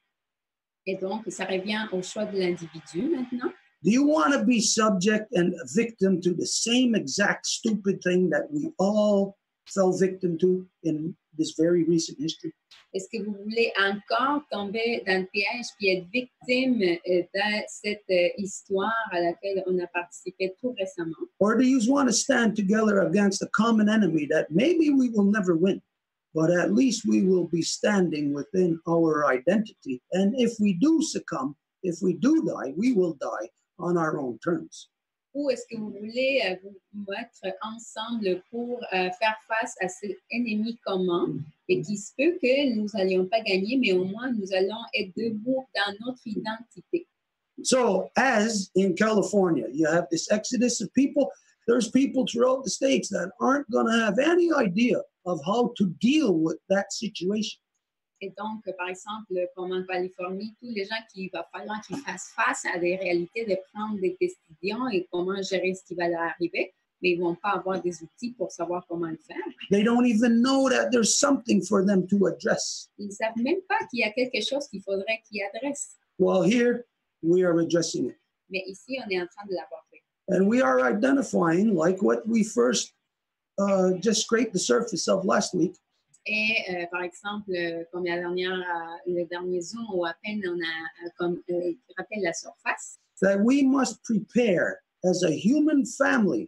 Et donc, ça revient au choix de l'individu maintenant. Do you want to be subject and a victim to the same exact stupid thing that we all fell victim to in this very recent history? Est-ce que vous voulez encore tomber dans le piège puis être victime de cette histoire à laquelle on a participé tout récemment? Or do you want to stand together against a common enemy that maybe we will never win, but at least we will be standing within our identity? And if we do succumb, if we do die, we will die on our own terms. Ou est-ce que vous voulez vous mettre ensemble pour faire face à cet ennemi commun et qui se peut que nous n'allions pas gagner, mais au moins nous allons être debout dans notre identité. So as in California, you have this exodus of people. There's people throughout the states that aren't going to have any idea of how to deal with that situation. Et donc, par exemple, comme en Californie, tous les gens qu'il va falloir qu'ils fassent face à des réalités de prendre des décisions et comment gérer ce qui va leur arriver, mais ils ne vont pas avoir des outils pour savoir comment le faire. They don't even know that there's something for them to address. Ils ne savent même pas qu'il y a quelque chose qu'il faudrait qu'ils adressent. Well, here we are addressing it. Mais ici, on est en train de l'avoir fait. And we are identifying, like what we first just scraped the surface of last week. Et par exemple, comme le dernier Zoom, où à peine on a rappelé la surface, that we must prepare as a human family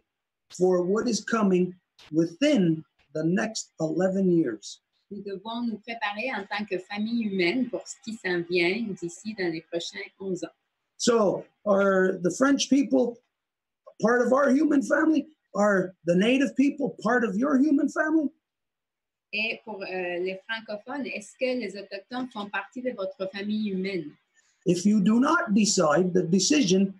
for what is coming within the next 11 years. Nous devons nous préparer en tant que famille humaine pour ce qui s'en vient d'ici dans les prochains 11 ans. So are the French people part of our human family? Are the native people part of your human family? Et pour les francophones, est-ce que les autochtones font partie de votre famille humaine? If you do not decide, the decision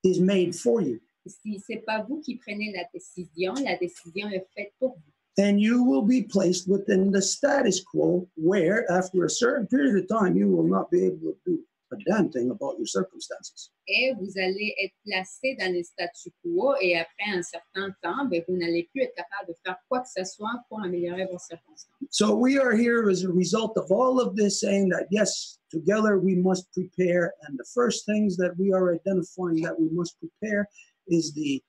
is made for you. Si ce n'est pas vous qui prenez la décision est faite pour vous. And you will be placed within the status quo where, after a certain period of time, you will not be able to do a damn thing about your circumstances. Et vous allez être placé dans le statu quo et après un certain temps, vous n'allez plus être capable de faire quoi que ce soit pour améliorer vos circonstances. So we are here as a result of all of this saying that, yes, together we must prepare. And the first things that we are identifying that we must prepare is the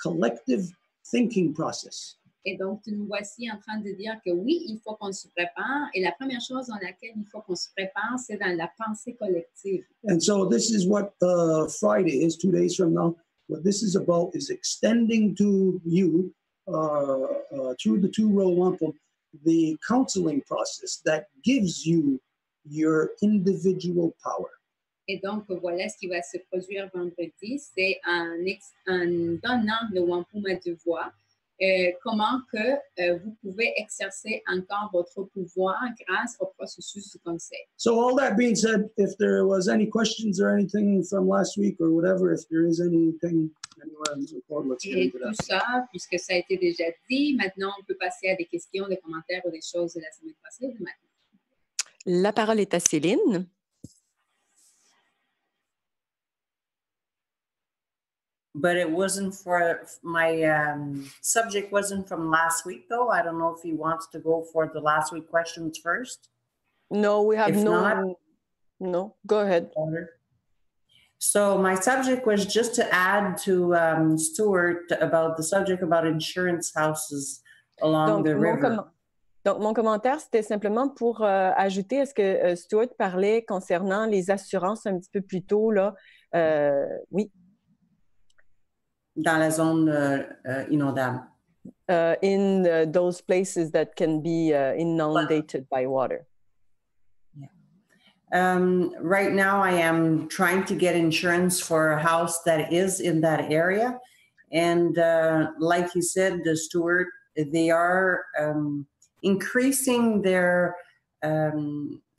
collective thinking process. Et donc, nous voici en train de dire que oui, il faut qu'on se prépare. Et la première chose dans laquelle il faut qu'on se prépare, c'est dans la pensée collective. And so this is what Friday is, 2 days from now. What this is about is extending to you, through the two-row wampum, the counseling process that gives you your individual power. Et donc, voilà ce qui va se produire vendredi. C'est en donnant le wampum à deux voix. Comment que vous pouvez exercer encore votre pouvoir grâce au processus du conseil. So all that being said, if there was any questions or anything from last week or whatever, if there is anything anywhere in the report, let's get Et into tout that. ça, puisque ça a été déjà dit, maintenant on peut passer à des questions, des commentaires ou des choses de la semaine passée ou de maintenant. La parole est à Céline. But it wasn't for my subject wasn't from last week, though. I don't know if he wants to go for the last week questions first. No, we have If not, no, go ahead. So my subject was just to add to Stuart about the subject about insurance houses along the river. Donc, mon commentaire, c'était simplement pour ajouter à ce que Stuart parlait concernant les assurances un petit peu plus tôt, là. Oui. Dans la zone inondable. In those places that can be inundated by water. Yeah. Right now, I am trying to get insurance for a house that is in that area. And like you said, Stuart, they are increasing their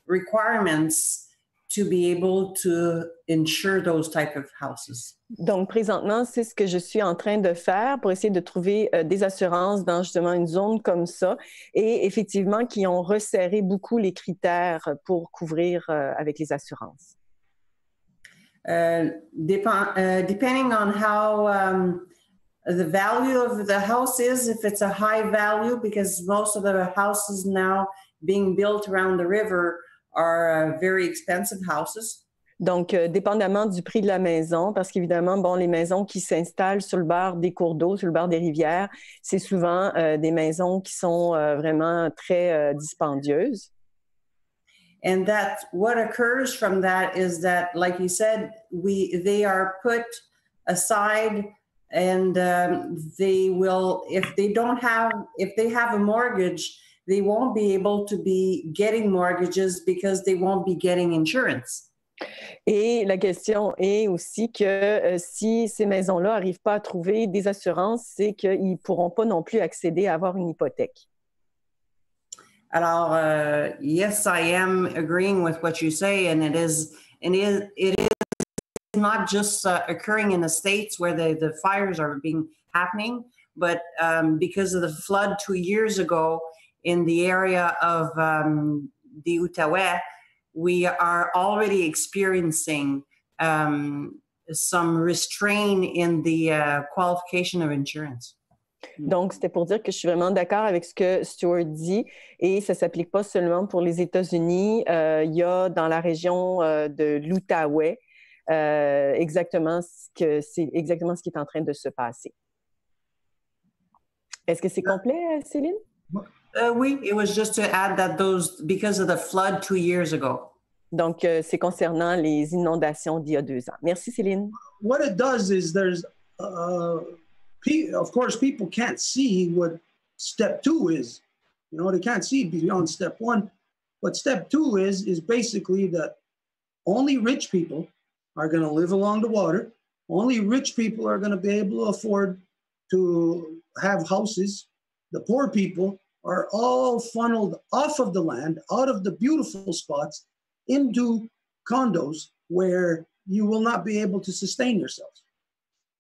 requirements to be able to insure those type of houses. Donc, présentement, c'est ce que je suis en train de faire pour essayer de trouver des assurances dans justement une zone comme ça et effectivement qui ont resserré beaucoup les critères pour couvrir avec les assurances. Depending on how the value of the house is, if it's a high value, because most of the houses now being built around the river are very expensive houses. Donc, dépendamment du prix de la maison, parce qu'évidemment, bon, les maisons qui s'installent sur le bord des cours d'eau, sur le bord des rivières, c'est souvent des maisons qui sont vraiment très dispendieuses. And that what occurs from that is that, like you said, they are put aside, and they will, if they have a mortgage, they won't be able to be getting mortgages because they won't be getting insurance. Et la question est aussi que si ces maisons-là n'arrivent pas à trouver des assurances, c'est qu'ils ne pourront pas non plus accéder à avoir une hypothèque. Alors, yes, I am agreeing with what you say, and it is not just occurring in the States where the fires are happening, but because of the flood 2 years ago in the area of the Outaouais, we are already experiencing some restraint in the qualification of insurance. Donc, c'était pour dire que je suis vraiment d'accord avec ce que Stuart dit et ça ne s'applique pas seulement pour les États-Unis. Il y a dans la région de l'Outaouais exactement ce qui est en train de se passer. Est-ce que c'est complet, Céline? Oui, it was just to add that because of the flood 2 years ago. Donc, c'est concernant les inondations d'il y a 2 ans. Merci, Céline. What it does is there's, of course, people can't see what step 2 is. You know, they can't see beyond step 1. What step 2 is basically that only rich people are going to live along the water. Only rich people are going to be able to afford to have houses. The poor people are all funneled off of the land, out of the beautiful spots, into condos where you will not be able to sustain yourselves.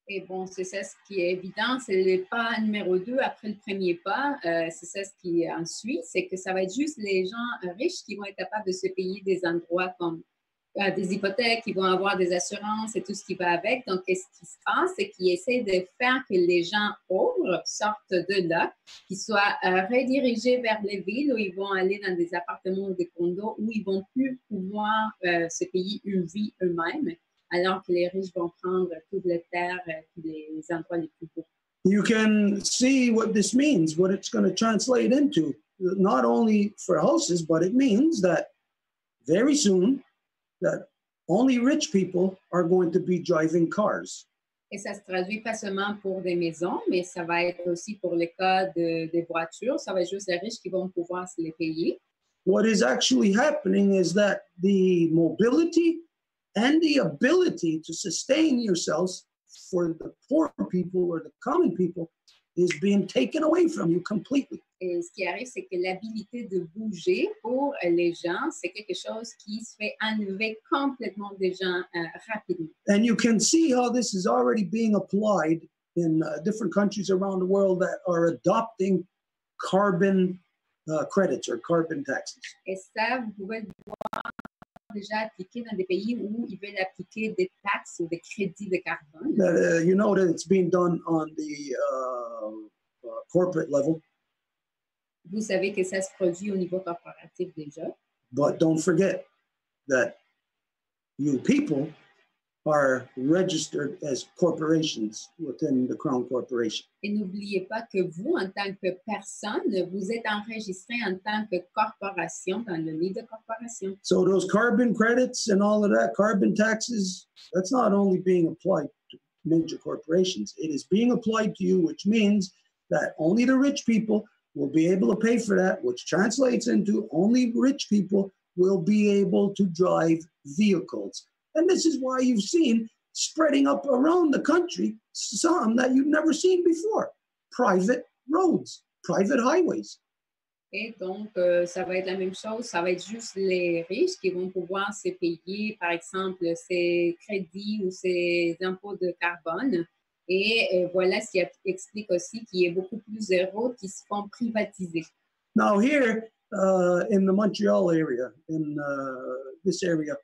Et bon, c'est ça ce qui est évident, c'est le pas numéro 2 après le premier pas. C'est ça ce qui en suit, c'est que ça va être juste les gens riches qui vont être capables de se payer des endroits comme des hypothèques, qui vont avoir des assurances et tout ce qui va avec. Donc, ce qui se passe, c'est qu'ils essaient de faire que les gens pauvres sortent de là, qu'ils soient redirigés vers les villes où ils vont aller dans des appartements ou des condos où ils vont plus pouvoir se payer une vie eux-mêmes, alors que les riches vont prendre toute la terre, tous les endroits les plus beaux. You can see what this means, what it's going to translate into, not only for houses, but it means that very soon, that only rich people are going to be driving cars. Et ça se traduit pas seulement pour des maisons, mais ça va être aussi pour le cas des voitures. Ça va être juste les riches qui vont pouvoir se les payer. What is actually happening is that the mobility and the ability to sustain yourselves for the poor people or the common people is being taken away from you completely. Et ce qui arrive, c'est que l'habilité de bouger pour les gens, c'est quelque chose qui se fait enlever complètement des gens rapidement. And you can see how this is already being applied in different countries around the world that are adopting carbon credits or carbon taxes. Et ça, vous pouvez le voir déjà appliqué dans des pays où ils veulent appliquer des taxes ou des crédits de carbone. You know that it's being done on the corporate level. Vous savez que ça se produit au niveau corporatif déjà. But don't forget that you people are registered as corporations within the Crown Corporation. Et n'oubliez pas que vous, en tant que personne, vous êtes enregistré en tant que corporation dans le livre de corporation. So those carbon credits and all of that, carbon taxes, that's not only being applied to major corporations, it is being applied to you, which means that only the rich people will be able to pay for that, which translates into only rich people will be able to drive vehicles. And this is why you've seen spreading up around the country some that you've never seen before. Private roads, private highways. Et donc, ça va être la même chose. Ça va être juste les riches qui vont pouvoir se payer, par exemple, ces crédits ou ces impôts de carbone. Et voilà ce qui explique aussi qu'il y a beaucoup plus de routes qui se font privatiser. Now here in the Montreal area, in this area,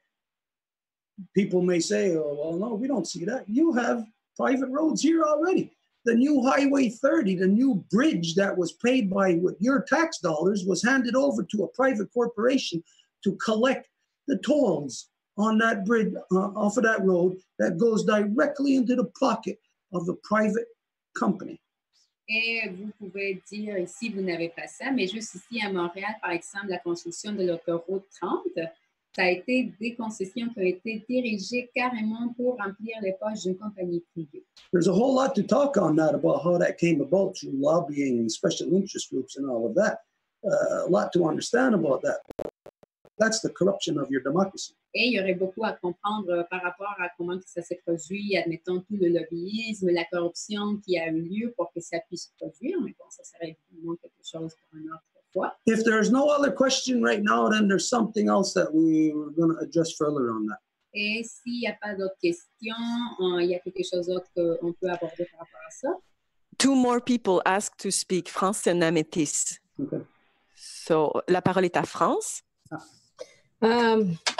people may say, oh, well, no, we don't see that. You have private roads here already. The new Highway 30, the new bridge that was paid by with your tax dollars was handed over to a private corporation to collect the tolls on that bridge, off of that road that goes directly into the pocket of the private company. Et vous pouvez dire ici, vous n'avez pas ça, mais juste ici à Montréal, par exemple, la construction de l'autoroute 30, ça a été des concessions qui ont été dirigées carrément pour remplir les poches d'une compagnie privée. There's a whole lot to talk on that about how that came about through lobbying, special interest groups, and all of that. A lot to understand about that. That's the corruption of your democracy. Et il y aurait beaucoup à comprendre par rapport à comment ça s'est produit, admettons tout le lobbyisme, la corruption qui a eu lieu pour que ça puisse se produire. Mais bon, ça serait évidemment quelque chose pour une autre fois. If there's no other question right now, then there's something else that we were going to address further on that. Et s'il n'y a pas d'autres questions, il y a quelque chose d'autre qu'on peut aborder par rapport à ça. 2 more people ask to speak. France Namétis. Okay. So, la parole est à France.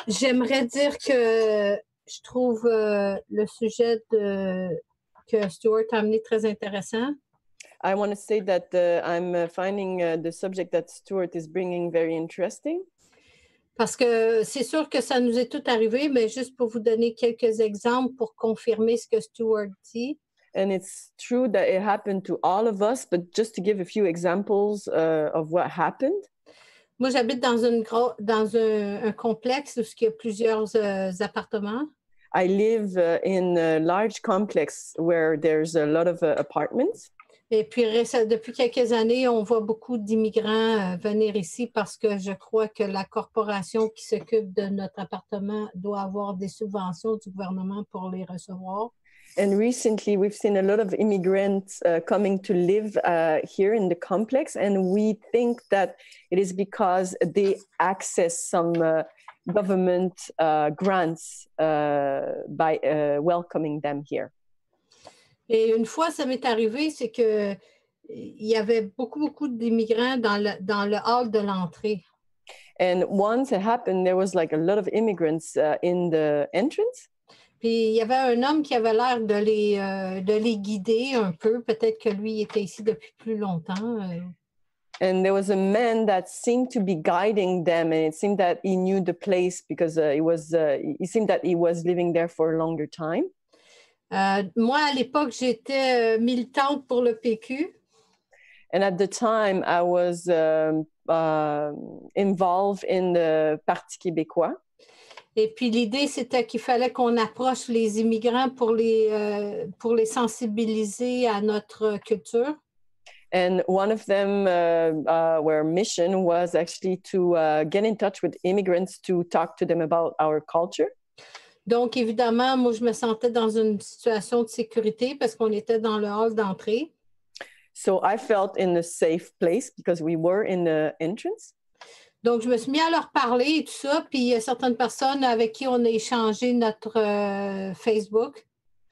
J'aimerais dire que je trouve le sujet que Stuart a amené très intéressant. I want to say that I'm finding the subject that Stuart is bringing very interesting. Parce que c'est sûr que ça nous est tout arrivé, mais juste pour vous donner quelques exemples pour confirmer ce que Stuart dit. And it's true that it happened to all of us, but just to give a few examples of what happened. Moi, j'habite dans un complexe où il y a plusieurs appartements. I live in a large complex where there's a lot of apartments. Et puis, depuis quelques années, on voit beaucoup d'immigrants venir ici parce que je crois que la corporation qui s'occupe de notre appartement doit avoir des subventions du gouvernement pour les recevoir. And recently, we've seen a lot of immigrants coming to live here in the complex, and we think that it is because they access some government grants by welcoming them here. Et une fois, ça m'est arrivé, c'est que il y avait beaucoup d'immigrants dans le hall de l'entrée. And once it happened, there was like a lot of immigrants in the entrance. Puis il y avait un homme qui avait l'air de les guider un peu. Peut-être que lui était ici depuis plus longtemps. And there was a man that seemed to be guiding them, and it seemed that he knew the place because it seemed that he was living there for a longer time. Moi, à l'époque, j'étais militante pour le PQ. And at the time, I was involved in the Parti québécois. Et puis l'idée, c'était qu'il fallait qu'on approche les immigrants pour les sensibiliser à notre culture. And one of them, our mission was actually to get in touch with immigrants to talk to them about our culture. Donc, évidemment, moi, je me sentais dans une situation de sécurité parce qu'on était dans le hall d'entrée. So I felt in a safe place because we were in the entrance. Donc, je me suis mis à leur parler et tout ça. Puis, il y a certaines personnes avec qui on a échangé notre Facebook.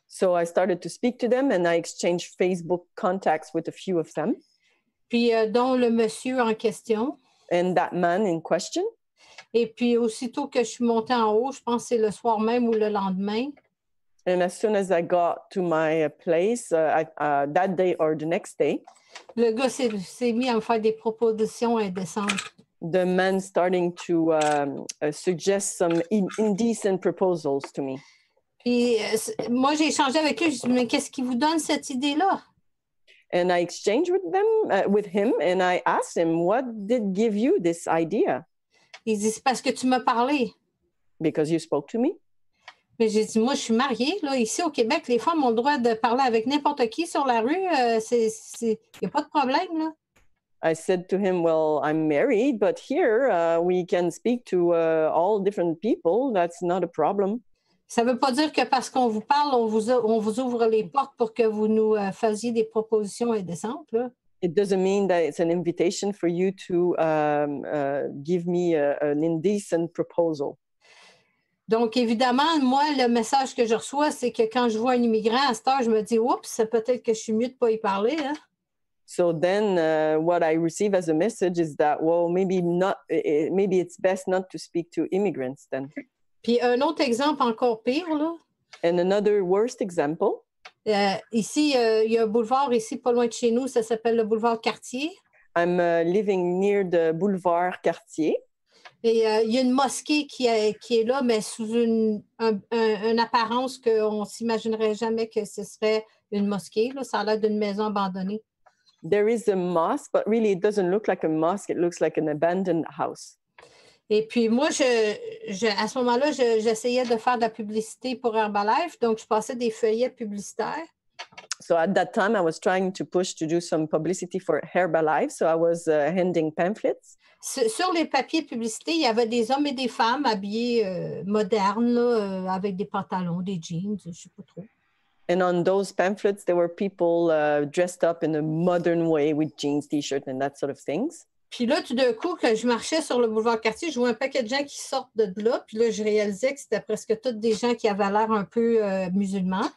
So I started to speak to them and I exchanged Facebook contacts with a few of them. Puis, dont le monsieur en question. And that man in question. Et puis, aussitôt que je suis montée en haut, je pense que c'est le soir même ou le lendemain. And as soon as I got to my place, that day or the next day, le gars s'est mis à me faire des propositions indécentes. The man starting to suggest some indecent proposals to me. Puis moi, j'ai échangé avec lui. Je lui ai dit, mais qu'est-ce qui vous donne cette idée-là? And I exchanged with him, and I asked him, what did give you this idea? Il dit, c'est parce que tu m'as parlé. Because you spoke to me. Mais j'ai dit, moi, je suis mariée. Là, ici, au Québec, les femmes ont le droit de parler avec n'importe qui sur la rue. Il n'y a pas de problème, là. I said to him, well, I'm married, but here we can speak to all different people. That's not a problem. Ça ne veut pas dire que parce qu'on vous parle, on vous ouvre les portes pour que vous nous fassiez des propositions indécentes, là. It doesn't mean that it's an invitation for you to give me an indecent proposal. Donc, évidemment, moi, le message que je reçois, c'est que quand je vois un immigrant à cette heure, je me dis, oups, peut-être que je suis mieux de ne pas y parler. Hein? So then what I receive as a message is that, well, maybe it's best not to speak to immigrants then. Puis un autre exemple encore pire, là. And another worst example. Ici, il y a un boulevard ici, pas loin de chez nous, ça s'appelle le boulevard Cartier. I'm living near the boulevard Cartier. Et il y a une mosquée qui est là, mais sous une apparence qu'on ne s'imaginerait jamais que ce serait une mosquée. Là. Ça a l'air d'une maison abandonnée. There is a mosque, but really it doesn't look like a mosque. It looks like an abandoned house. Et puis moi, à ce moment-là, j'essayais de faire de la publicité pour Herbalife, donc je passais des feuillets publicitaires. So at that time, I was trying to push to do some publicity for Herbalife. So I was handing pamphlets. Sur les papiers de publicité, il y avait des hommes et des femmes habillés modernes, là, avec des pantalons, des jeans, je ne sais pas trop. And on those pamphlets, there were people dressed up in a modern way with jeans, t-shirts, and that sort of things. Puis là, tout d'un coup, quand je marchais sur le boulevard Cartier, je vois un paquet de gens qui sortent de là. Puis là, je réalisais que c'était presque tous des gens qui avaient l'air un peu musulmans.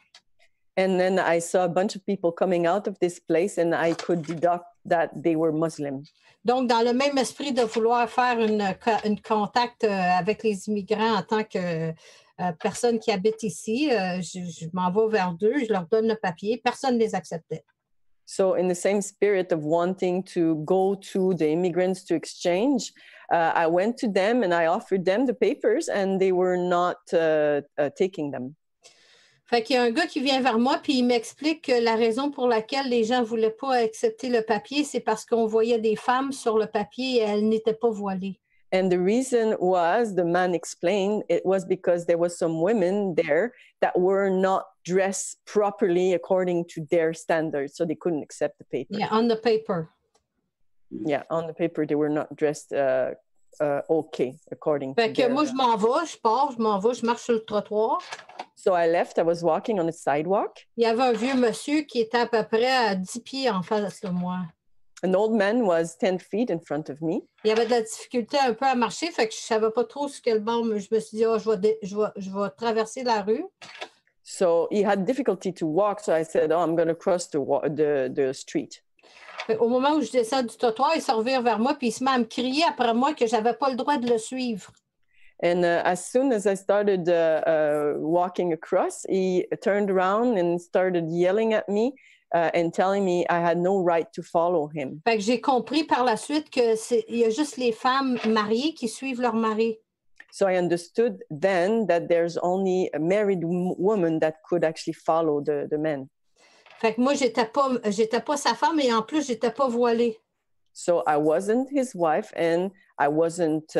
And then I saw a bunch of people coming out of this place and I could deduct that they were Muslim. Donc, dans le même esprit de vouloir faire une contact avec les immigrants en tant que personne qui habite ici, je m'en vais vers eux, je leur donne le papier. Personne ne les acceptait. So in the same spirit of wanting to go to the immigrants to exchange, I went to them and I offered them the papers and they were not taking them. Fait qu'il y a un gars qui vient vers moi puis il m'explique que la raison pour laquelle les gens ne voulaient pas accepter le papier, c'est parce qu'on voyait des femmes sur le papier et elles n'étaient pas voilées. And the reason was, the man explained, it was because there was some women there that were not dressed properly according to their standards, so they couldn't accept the paper. Yeah, on the paper. Yeah, on the paper, they were not dressed okay according fait to que moi, je m'en vais, je marche sur le trottoir. So I left, I was walking on the sidewalk. Il y avait un vieux monsieur qui était à peu près à 10 pieds en face de moi. An old man was 10 feet in front of me. Il y avait de la difficulté un peu à marcher, fait que je ne savais pas trop sur quel bord, mais je me suis dit, je vais traverser la rue. So he had difficulty to walk, so I said, I'm going to cross the street. Au moment où je descends du trottoir, il se revire vers moi, puis il se met à me crier après moi que je n'avais pas le droit de le suivre. And as soon as I started walking across, he turned around and started yelling at me and telling me I had no right to follow him. Fait que j'ai compris par la suite qu'il y a juste les femmes mariées qui suivent leur mari. So I understood then that there's only a married woman that could actually follow the men. Fait que moi, j'étais pas sa femme et en plus, j'étais pas voilée. So I wasn't his wife and I wasn't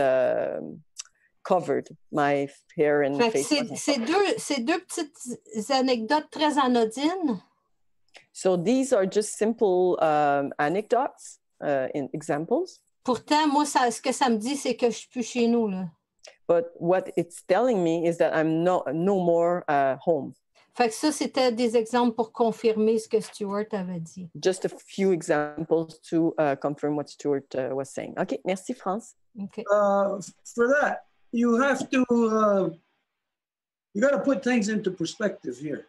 covered. My hair and face. C'est deux petites anecdotes très anodines. So these are just simple anecdotes, examples. Pourtant, moi, ce que ça me dit, c'est que je suis plus chez nous, là. But what it's telling me is that I'm no more home. Fait que ça, c'était des exemples pour confirmer ce que Stuart avait dit. Just a few examples to confirm what Stuart was saying. Okay, merci, France. Okay. For that, you have to, you got to put things into perspective here.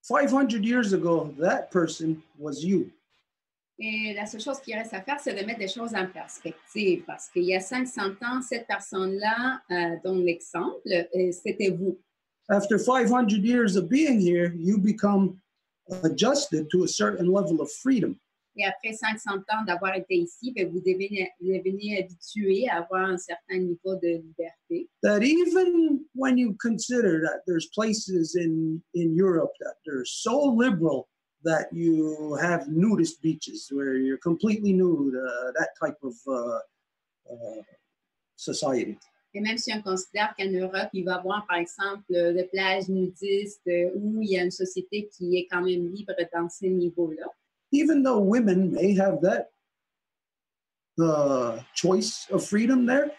500 years ago, that person was you. Et la seule chose qui reste à faire, c'est de mettre des choses en perspective parce qu'il y a 500 ans, cette personne-là, dont l'exemple, c'était vous. After 500 years of being here, you become adjusted to a certain level of freedom. Et après 500 ans d'avoir été ici, bien, vous devenez habitué à avoir un certain niveau de liberté. That even when you consider that there's places in Europe that they're so liberal that you have nudist beaches where you're completely nude, that type of society. Et même si on considère qu'en Europe, il va y avoir, par exemple, des plages nudistes où il y a une société qui est quand même libre dans ces niveaux-là. Even though women may have that choice of freedom there,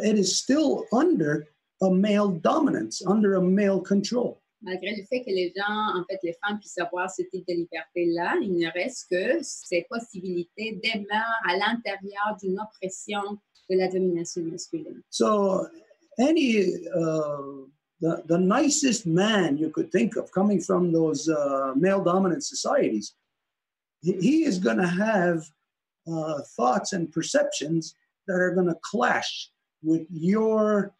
it is still under a male dominance, under a male control. Malgré le fait que les gens, en fait, les femmes puissent avoir ce type de liberté-là, il ne reste que ces possibilités demeurent à l'intérieur d'une oppression de la domination masculine. So, any the nicest man you could think of coming from those male-dominant societies, he is going to have thoughts and perceptions that are going to clash with your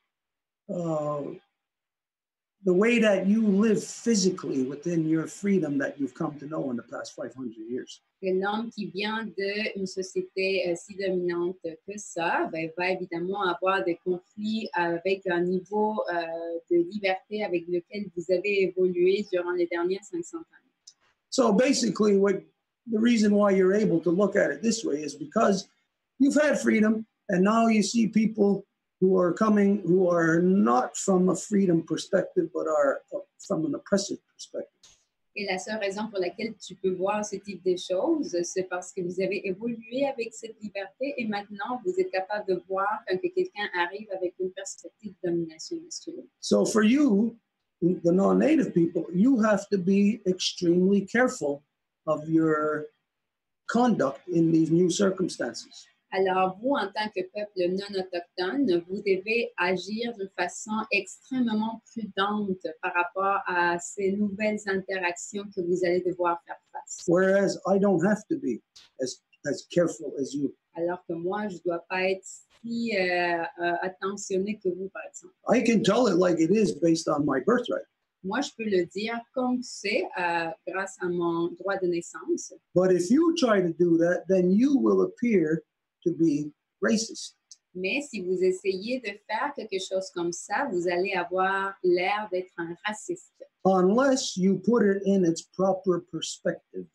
the way that you live physically within your freedom that you've come to know in the past 500 years. Et l'homme qui vient d'une société si dominante que ça va évidemment avoir des conflits avec un niveau de liberté avec lequel vous avez évolué durant les dernières 500 ans. So basically, the reason why you're able to look at it this way is because you've had freedom, and now you see people who are coming who are not from a freedom perspective, but are from an oppressive perspective. Et la seule raison pour laquelle tu peux voir ce type de choses, c'est parce que vous avez évolué avec cette liberté et maintenant vous êtes capable de voir quand quelqu'un arrive avec une perspective de domination masculine. So for you, the non-native people, you have to be extremely careful of your conduct in these new circumstances. Alors, vous, en tant que peuple non autochtone, vous devez agir de façon extrêmement prudente par rapport à ces nouvelles interactions que vous allez devoir faire face. Whereas I don't have to be as careful as you. Alors que moi, je ne dois pas être si attentionné que vous, par exemple. I can tell it like it is based on my birthright. Moi, je peux le dire comme c'est grâce à mon droit de naissance. But if you try to do that, then you will appear to be racist. Mais si vous essayez de faire quelque chose comme ça, vous allez avoir l'air d'être un raciste. Unless you put it in its proper perspective.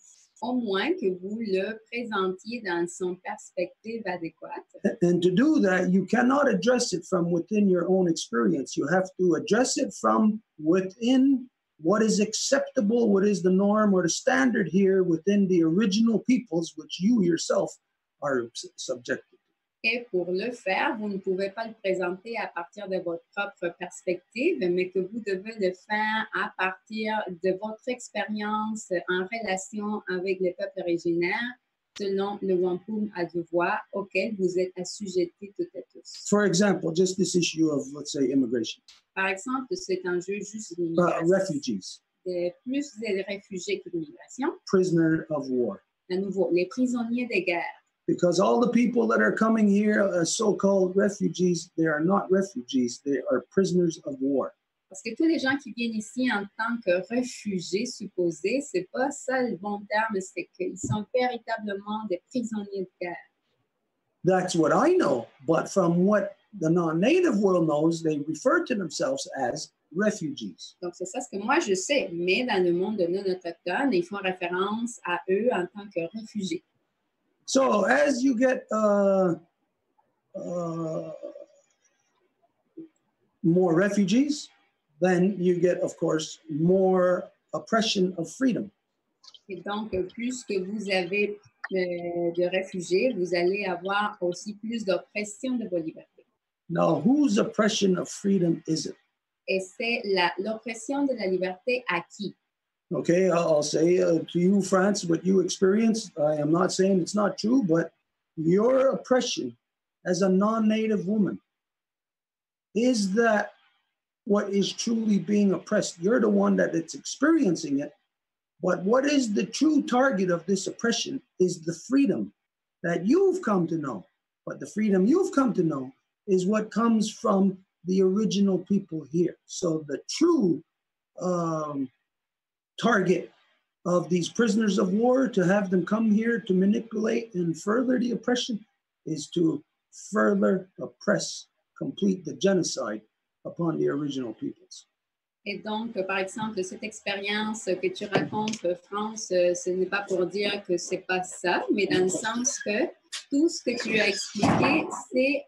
Au moins que vous le présentiez dans son perspective adéquate. And to do that, you cannot address it from within your own experience. You have to address it from within what is acceptable, what is the norm or the standard here within the original peoples, which you yourself are subjected to. Et pour le faire, vous ne pouvez pas le présenter à partir de votre propre perspective, mais que vous devez le faire à partir de votre expérience en relation avec les peuples originaires, selon le wampum à deux voix auquel vous êtes assujettis toutes et tous. For example, just this issue of, let's say, immigration. Par exemple, c'est un jeu juste d'immigration. Refugees. Plus des réfugiés que d'immigration. Prisoner of war. À nouveau, les prisonniers de guerre. Because all the people that are coming here as so-called refugees, they are not refugees, they are prisoners of war. Parce que tous les gens qui viennent ici en tant que réfugiés supposés, c'est pas ça le bon terme, c'est qu'ils sont véritablement des prisonniers de guerre. That's what I know, but from what the non-native world knows, they refer to themselves as refugees. Donc c'est ça ce que moi je sais, mais dans le monde non autochtone, ils font référence à eux en tant que réfugiés. So as you get more refugees, then you get, of course, more oppression of freedom. Et donc, plus que vous avez de réfugiés, vous allez avoir aussi plus d'oppression de vos libertés. Now, whose oppression of freedom is it? Et c'est l'oppression de la liberté à qui? Okay, I'll say to you, France, what you experienced, I am not saying it's not true, but your oppression as a non-native woman, is that what is truly being oppressed? You're the one that is experiencing it, but what is the true target of this oppression is the freedom that you've come to know. But the freedom you've come to know is what comes from the original people here. So the true target of these prisoners of war, to have them come here to manipulate and further the oppression, is to further oppress, complete the genocide upon the original peoples. Et donc, par exemple, cette expérience que tu racontes, France, ce n'est pas pour dire que c'est pas ça, mais dans le sens que tout ce que tu as expliqué, c'est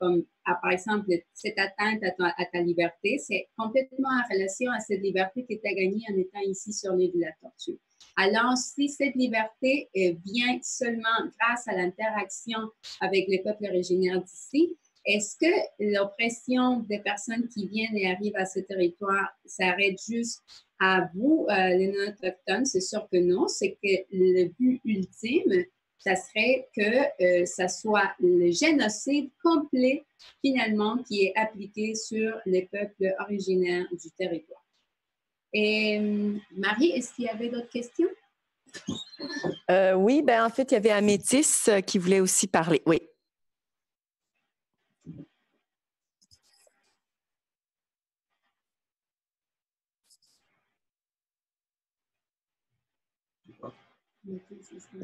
comme, par exemple, cette atteinte à ta liberté, c'est complètement en relation à cette liberté que tu as gagnée en étant ici sur l'île de la Tortue. Alors, si cette liberté vient seulement grâce à l'interaction avec les peuples originaires d'ici, est-ce que l'oppression des personnes qui viennent et arrivent à ce territoire s'arrête juste à vous, les non-autochtones? C'est sûr que non. C'est que le but ultime, ça serait que ça soit le génocide complet, finalement, qui est appliqué sur les peuples originaires du territoire. Et Marie, est-ce qu'il y avait d'autres questions? Oui, ben en fait, il y avait Amétis qui voulait aussi parler. Oui.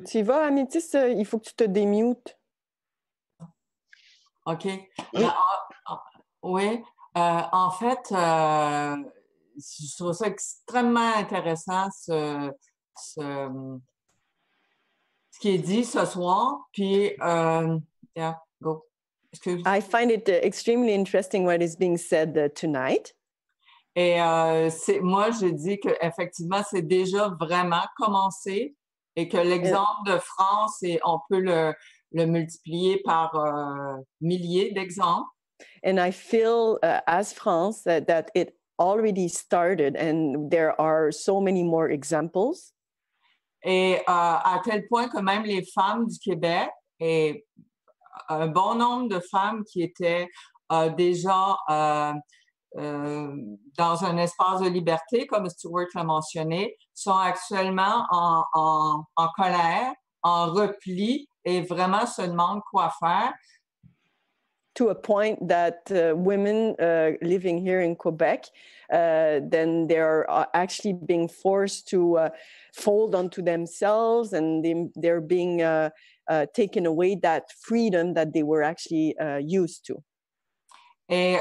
Tu y vas, Amétis? Il faut que tu te démutes. OK. Oui. Oui. En fait, je trouve ça extrêmement intéressant, ce qui est dit ce soir. Puis, yeah, go. Excuse. I find it extremely interesting what is being said tonight. Et moi, je dis qu'effectivement, c'est déjà vraiment commencé et que l'exemple de France, on peut le multiplier par milliers d'exemples. And I feel, as France, that it already started and there are so many more examples. Et à tel point que même les femmes du Québec et un bon nombre de femmes qui étaient déjà dans un espace de liberté, comme Stuart l'a mentionné, sont actuellement en colère, en repli et vraiment se demandent quoi faire. To a point that women living here in Quebec, then they're actually being forced to fold onto themselves, and they're being taken away that freedom that they were actually used to. Et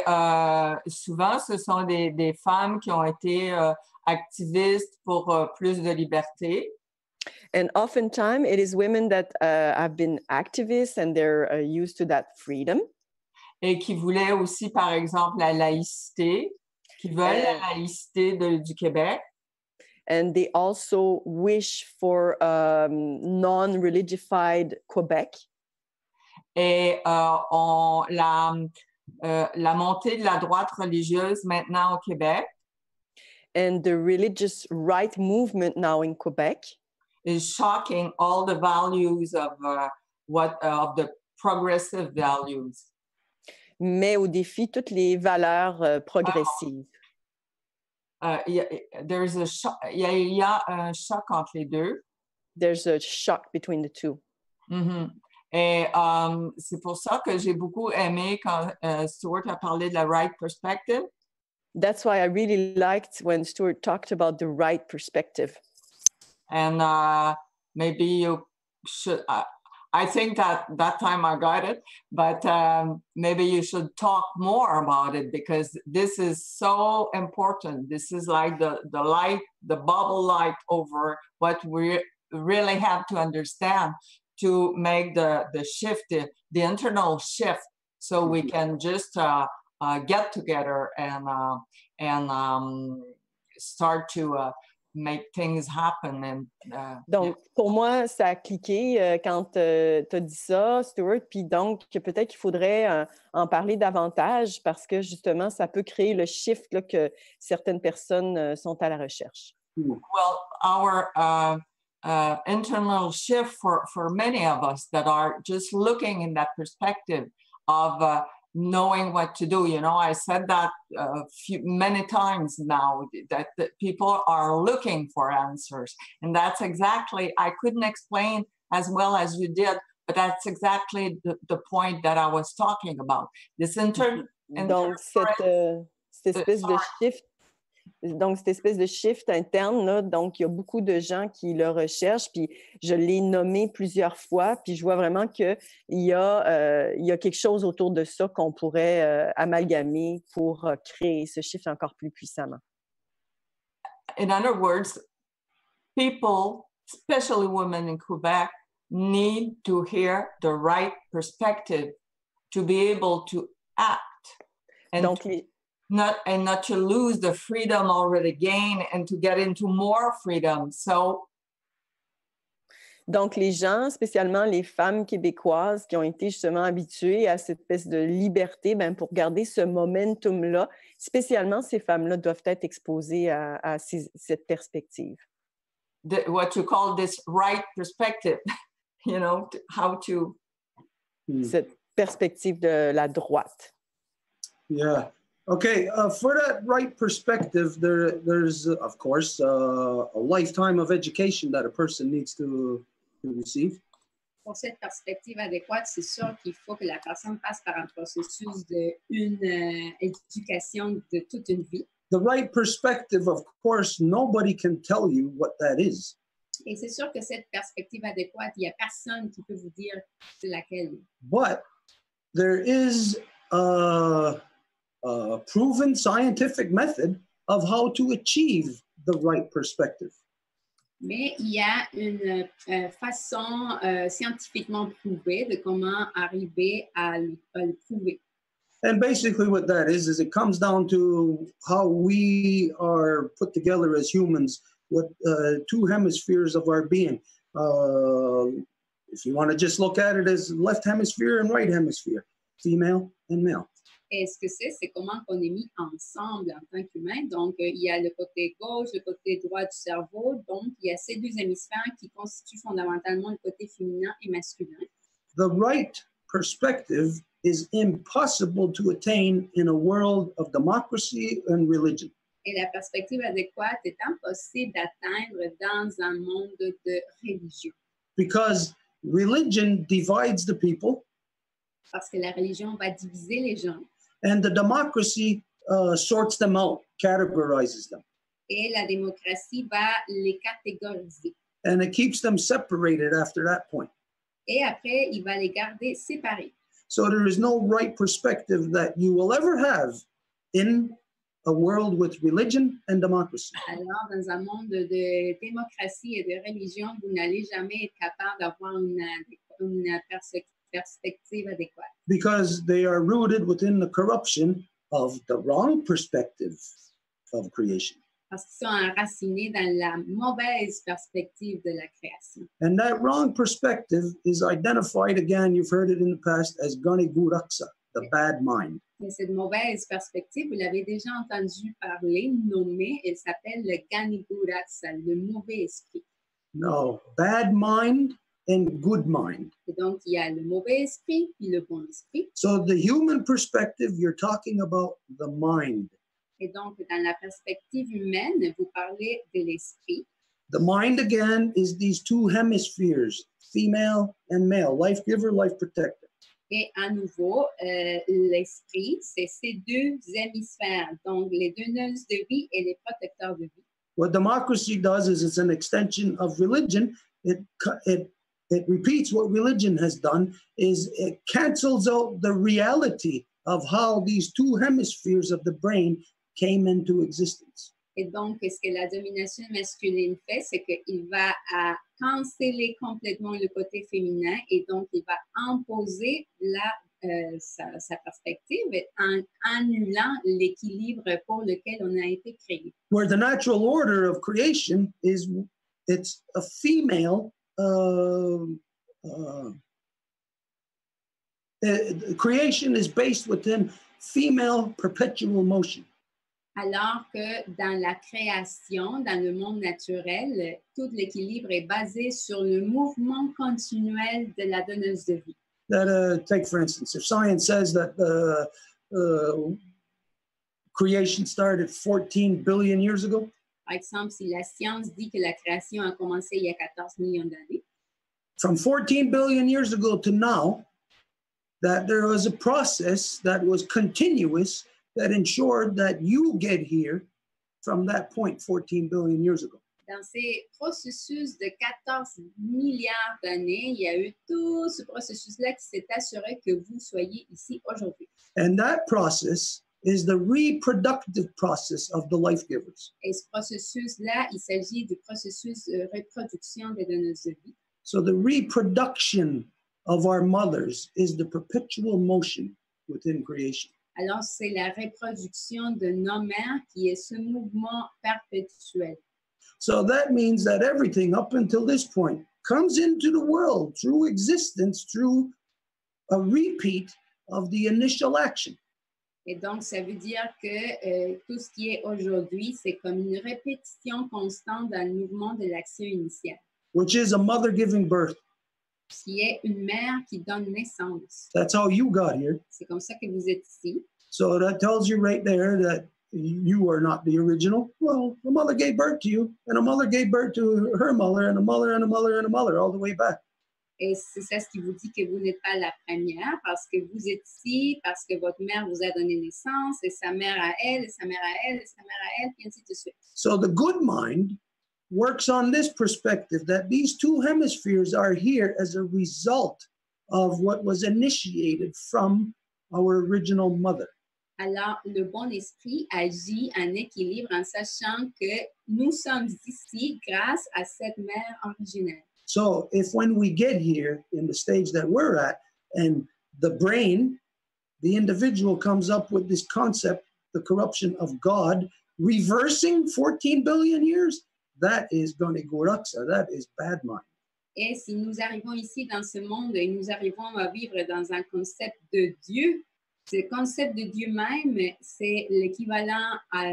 souvent, ce sont des femmes qui ont été activistes pour plus de liberté. And oftentimes, it is women that have been activists and they're used to that freedom. Et qui voulaient aussi, par exemple, la laïcité, qui veulent la laïcité du Québec. And they also wish for non-religified Quebec. Et la montée de la droite religieuse maintenant au Québec. And the religious right movement now in Quebec is shocking all the values of of the progressive values. Met au défi toutes les valeurs progressives. Il y a un choc entre les deux. There's a shock between the two. Mm-hmm. Et c'est pour ça que j'ai beaucoup aimé quand Stuart a parlé de la right perspective. That's why I really liked when Stuart talked about the right perspective. And maybe you should, I think that time I got it, but maybe you should talk more about it because this is so important. This is like the light, the bubble light over what we really have to understand to make the shift, the internal shift, so we can just get together and start to make things happen. And, donc, pour moi, ça a cliqué quand tu as dit ça, Stuart, puis donc peut-être qu'il faudrait en parler davantage parce que justement, ça peut créer le shift là, que certaines personnes sont à la recherche. Well, our internal shift for many of us that are just looking in that perspective of knowing what to do. You know, I said that many times now that people are looking for answers. And that's exactly, I couldn't explain as well as you did, but that's exactly the point that I was talking about. This Donc, cette espèce de shift. Donc, cette espèce de shift interne, là, donc il y a beaucoup de gens qui le recherchent, puis je l'ai nommé plusieurs fois, puis je vois vraiment qu'il y a quelque chose autour de ça qu'on pourrait amalgamer pour créer ce shift encore plus puissamment. In other words, people, especially women in Quebec, need to hear the right perspective to be able to act. And donc, not to lose the freedom already gained and to get into more freedom. So Donc, les gens, spécialement les femmes québécoises qui ont été justement habituées à cette espèce de liberté, ben, pour garder ce momentum-là, spécialement ces femmes-là doivent être exposées à cette perspective. What you call this right perspective, you know, how to... Cette perspective de la droite. Yeah. Okay. For that right perspective, there's of course a lifetime of education that a person needs to receive. Pour cette perspective adéquate, c'est sûr qu'il faut que la personne passe par un processus d'une éducation de toute une vie. The right perspective, of course, nobody can tell you what that is. Et c'est sûr que cette perspective adéquate, il n'y a personne qui peut vous dire c'est laquelle. But there is a proven scientific method of how to achieve the right perspective. Mais il y a une façon scientifiquement prouvée de comment arriver à le prouver. And basically what that is it comes down to how we are put together as humans with two hemispheres of our being. If you want to just look at it as left hemisphere and right hemisphere, female and male. Et ce que c'est comment on est mis ensemble en tant qu'humain. Donc, il y a le côté gauche, le côté droit du cerveau. Donc, il y a ces deux hémisphères qui constituent fondamentalement le côté féminin et masculin. The right perspective is impossible to attain in a world of democracy and religion. Et la perspective adéquate est impossible d'atteindre dans un monde de religion. Because religion divides the people. Parce que la religion va diviser les gens. And the democracy sorts them out, categorizes them. Et la démocratie va les catégoriser. And it keeps them separated after that point. Et après, il va les garder séparés. So there is no right perspective that you will ever have in a world with religion and democracy. Alors, dans un monde de démocratie et de religion, vous n'allez jamais être capable d'avoir une perspective adéquate. Because they are rooted within the corruption of the wrong perspective of creation. Parce qu'ils sont enracinés dans la mauvaise perspective de la création. And that wrong perspective is identified, again, you've heard it in the past, as Gani Guraksa, the bad mind. Et cette mauvaise perspective, vous l'avez déjà entendu parler, nommée, elle s'appelle le Ganiguraksa, le mauvais esprit. No, bad mind and good mind. Et donc, il y a le mauvais esprit et le bon esprit. So the human perspective, you're talking about the mind. Et donc, dans la perspective humaine, vous parlez de l'esprit. The mind, again, is these two hemispheres, female and male, life giver, life protector. Et à nouveau, l'esprit, c'est ces deux hémisphères, donc les donneuses de vie et les protecteurs de vie. What democracy does is it's an extension of religion. It repeats what religion has done, is it cancels out the reality of how these two hemispheres of the brain came into existence. Et donc, ce que la domination masculine fait, c'est qu'il va canceller complètement le côté féminin et donc il va imposer sa perspective en annulant l'équilibre pour lequel on a été créé. Where the natural order of creation is, it's a female, creation is based within female perpetual motion. Alors que dans la création, dans le monde naturel, tout l'équilibre est basé sur le mouvement continuel de la donneuse de vie. Take, for instance, if science says that creation started 14 billion years ago. Par exemple, si la science dit que la création a commencé il y a 14 millions d'années. From 14 billion years ago to now, that there was a process that was continuous that ensured that you get here from that point 14 billion years ago. Dans ces processus de 14 milliards d'années, il y a eu tout ce processus-là qui s'est assuré que vous soyez ici aujourd'hui. And that process is the reproductive process of the life givers. Et ce processus-là, il s'agit du processus de reproduction des donneuses de vie. So the reproduction of our mothers is the perpetual motion within creation. Alors, c'est la reproduction de nos mères qui est ce mouvement perpétuel. So that means that everything up until this point comes into the world through existence, through a repeat of the initial action. Et donc, ça veut dire que tout ce qui est aujourd'hui, c'est comme une répétition constante dans le mouvement de l'action initiale, Which is a mother giving birth. qui est une mère qui donne naissance. That's how you got here. C'est comme ça que vous êtes ici. So that tells you right there that you are not the original. Well, the mother gave birth to you, and a mother gave birth to her mother, and a mother, and a mother, and a mother, all the way back. Et c'est ça ce qui vous dit que vous n'êtes pas la première, parce que vous êtes ici, parce que votre mère vous a donné naissance, et sa mère à elle, et sa mère à elle, et sa mère à elle, et ainsi de suite. So the good mind works on this perspective that these two hemispheres are here as a result of what was initiated from our original mother. Alors, le bon esprit agit en équilibre en sachant que nous sommes ici grâce à cette mère originelle. So if when we get here in the stage that we're at, and the brain, the individual comes up with this concept, the corruption of God, reversing 14 billion years, that is Gonigoraksa, that is bad mind. Et si nous arrivons ici dans ce monde et nous arrivons à vivre dans un concept de Dieu, ce concept de Dieu même, c'est l'équivalent à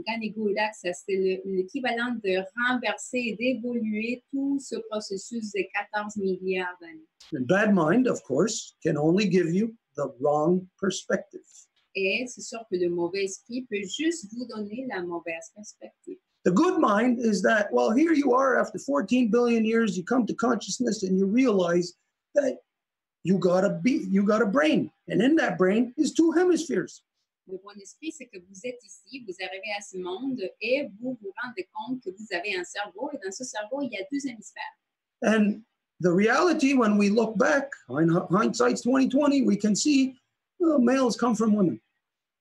Gonigoraksa, c'est l'équivalent de renverser et d'évoluer tout ce processus de 14 milliards d'années. And bad mind, of course, can only give you the wrong perspective. Et c'est sûr que le mauvais esprit peut juste vous donner la mauvaise perspective. The good mind is that, well, here you are after 14 billion years, you come to consciousness and you realize that you got a brain. And in that brain is two hemispheres. Le bon esprit, c'est que vous êtes ici, vous arrivez à ce monde et vous vous rendez compte que vous avez un cerveau et dans ce cerveau, il y a deux hémisphères. And the reality, when we look back, in hindsight's 2020, we can see males come from women.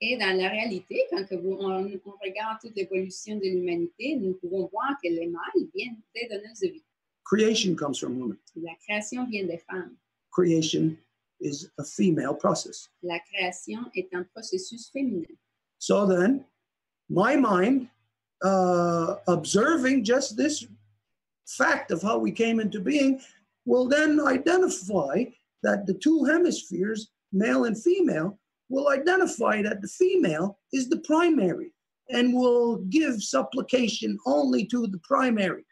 Et dans la réalité, quand on regarde toute l'évolution de l'humanité, nous pouvons voir que les mâles viennent des donneuses de vie. Creation comes from women. La création vient des femmes. Creation is a female process. La création est un processus féminin. So then, my mind, observing just this fact of how we came into being, will then identify that the two hemispheres, male and female, will identify that the female is the primary and will give supplication only to the primary.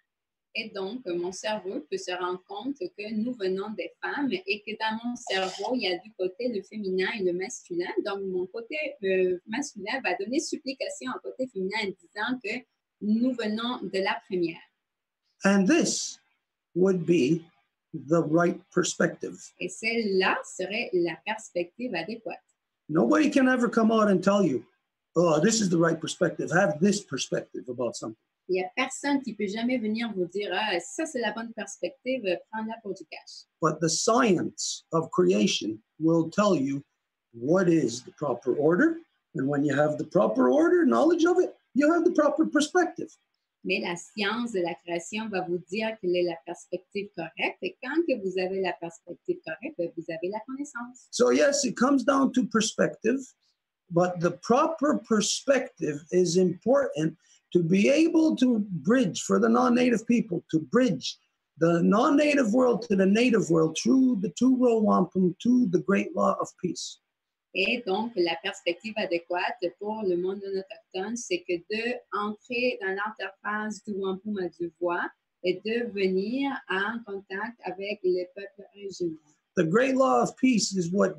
Et donc, mon cerveau peut se rendre compte que nous venons des femmes et que dans mon cerveau, il y a du côté le féminin et le masculin. Donc, mon côté masculin va donner supplication au côté féminin en disant que nous venons de la première. And this would be the right perspective. Et celle-là serait la perspective adéquate. Nobody can ever come out and tell you, oh, this is the right perspective. Have this perspective about something. Il n'y a personne qui peut jamais venir vous dire, ah, ça c'est la bonne perspective, prends-la pour du cash. But the science of creation will tell you what is the proper order. And when you have the proper order, knowledge of it, you have the proper perspective. Mais la science de la création va vous dire quelle est la perspective correcte. Et quand que vous avez la perspective correcte, vous avez la connaissance. So yes, it comes down to perspective, but the proper perspective is important to be able to bridge for the non-native people, to bridge the non-native world to the native world through the two-world wampum to the great law of peace. Et donc, la perspective adéquate pour le monde non autochtone, c'est que d'entrer dans l'interface du wampum à deux voix et de venir en contact avec les peuples originaux. The great law of peace is what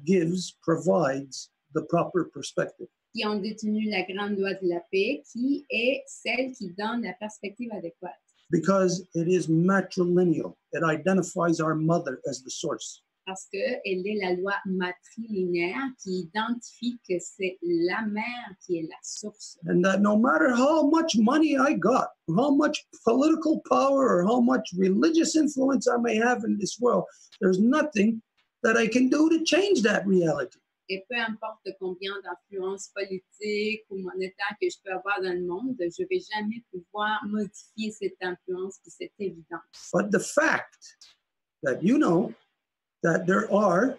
provides the proper perspective. Qui ont détenu la grande loi de la paix, qui est celle qui donne la perspective adéquate. Because it is matrilineal. It identifies our mother as the source. Parce qu'elle est la loi matrilinéaire qui identifie que c'est la mère qui est la source. And that no matter how much money I got, how much political power or how much religious influence I may have in this world, there's nothing that I can do to change that reality. Et peu importe combien d'influence politique ou monétaire que je peux avoir dans le monde, je ne vais jamais pouvoir modifier cette influence et cette évidence. But the fact that you know that there are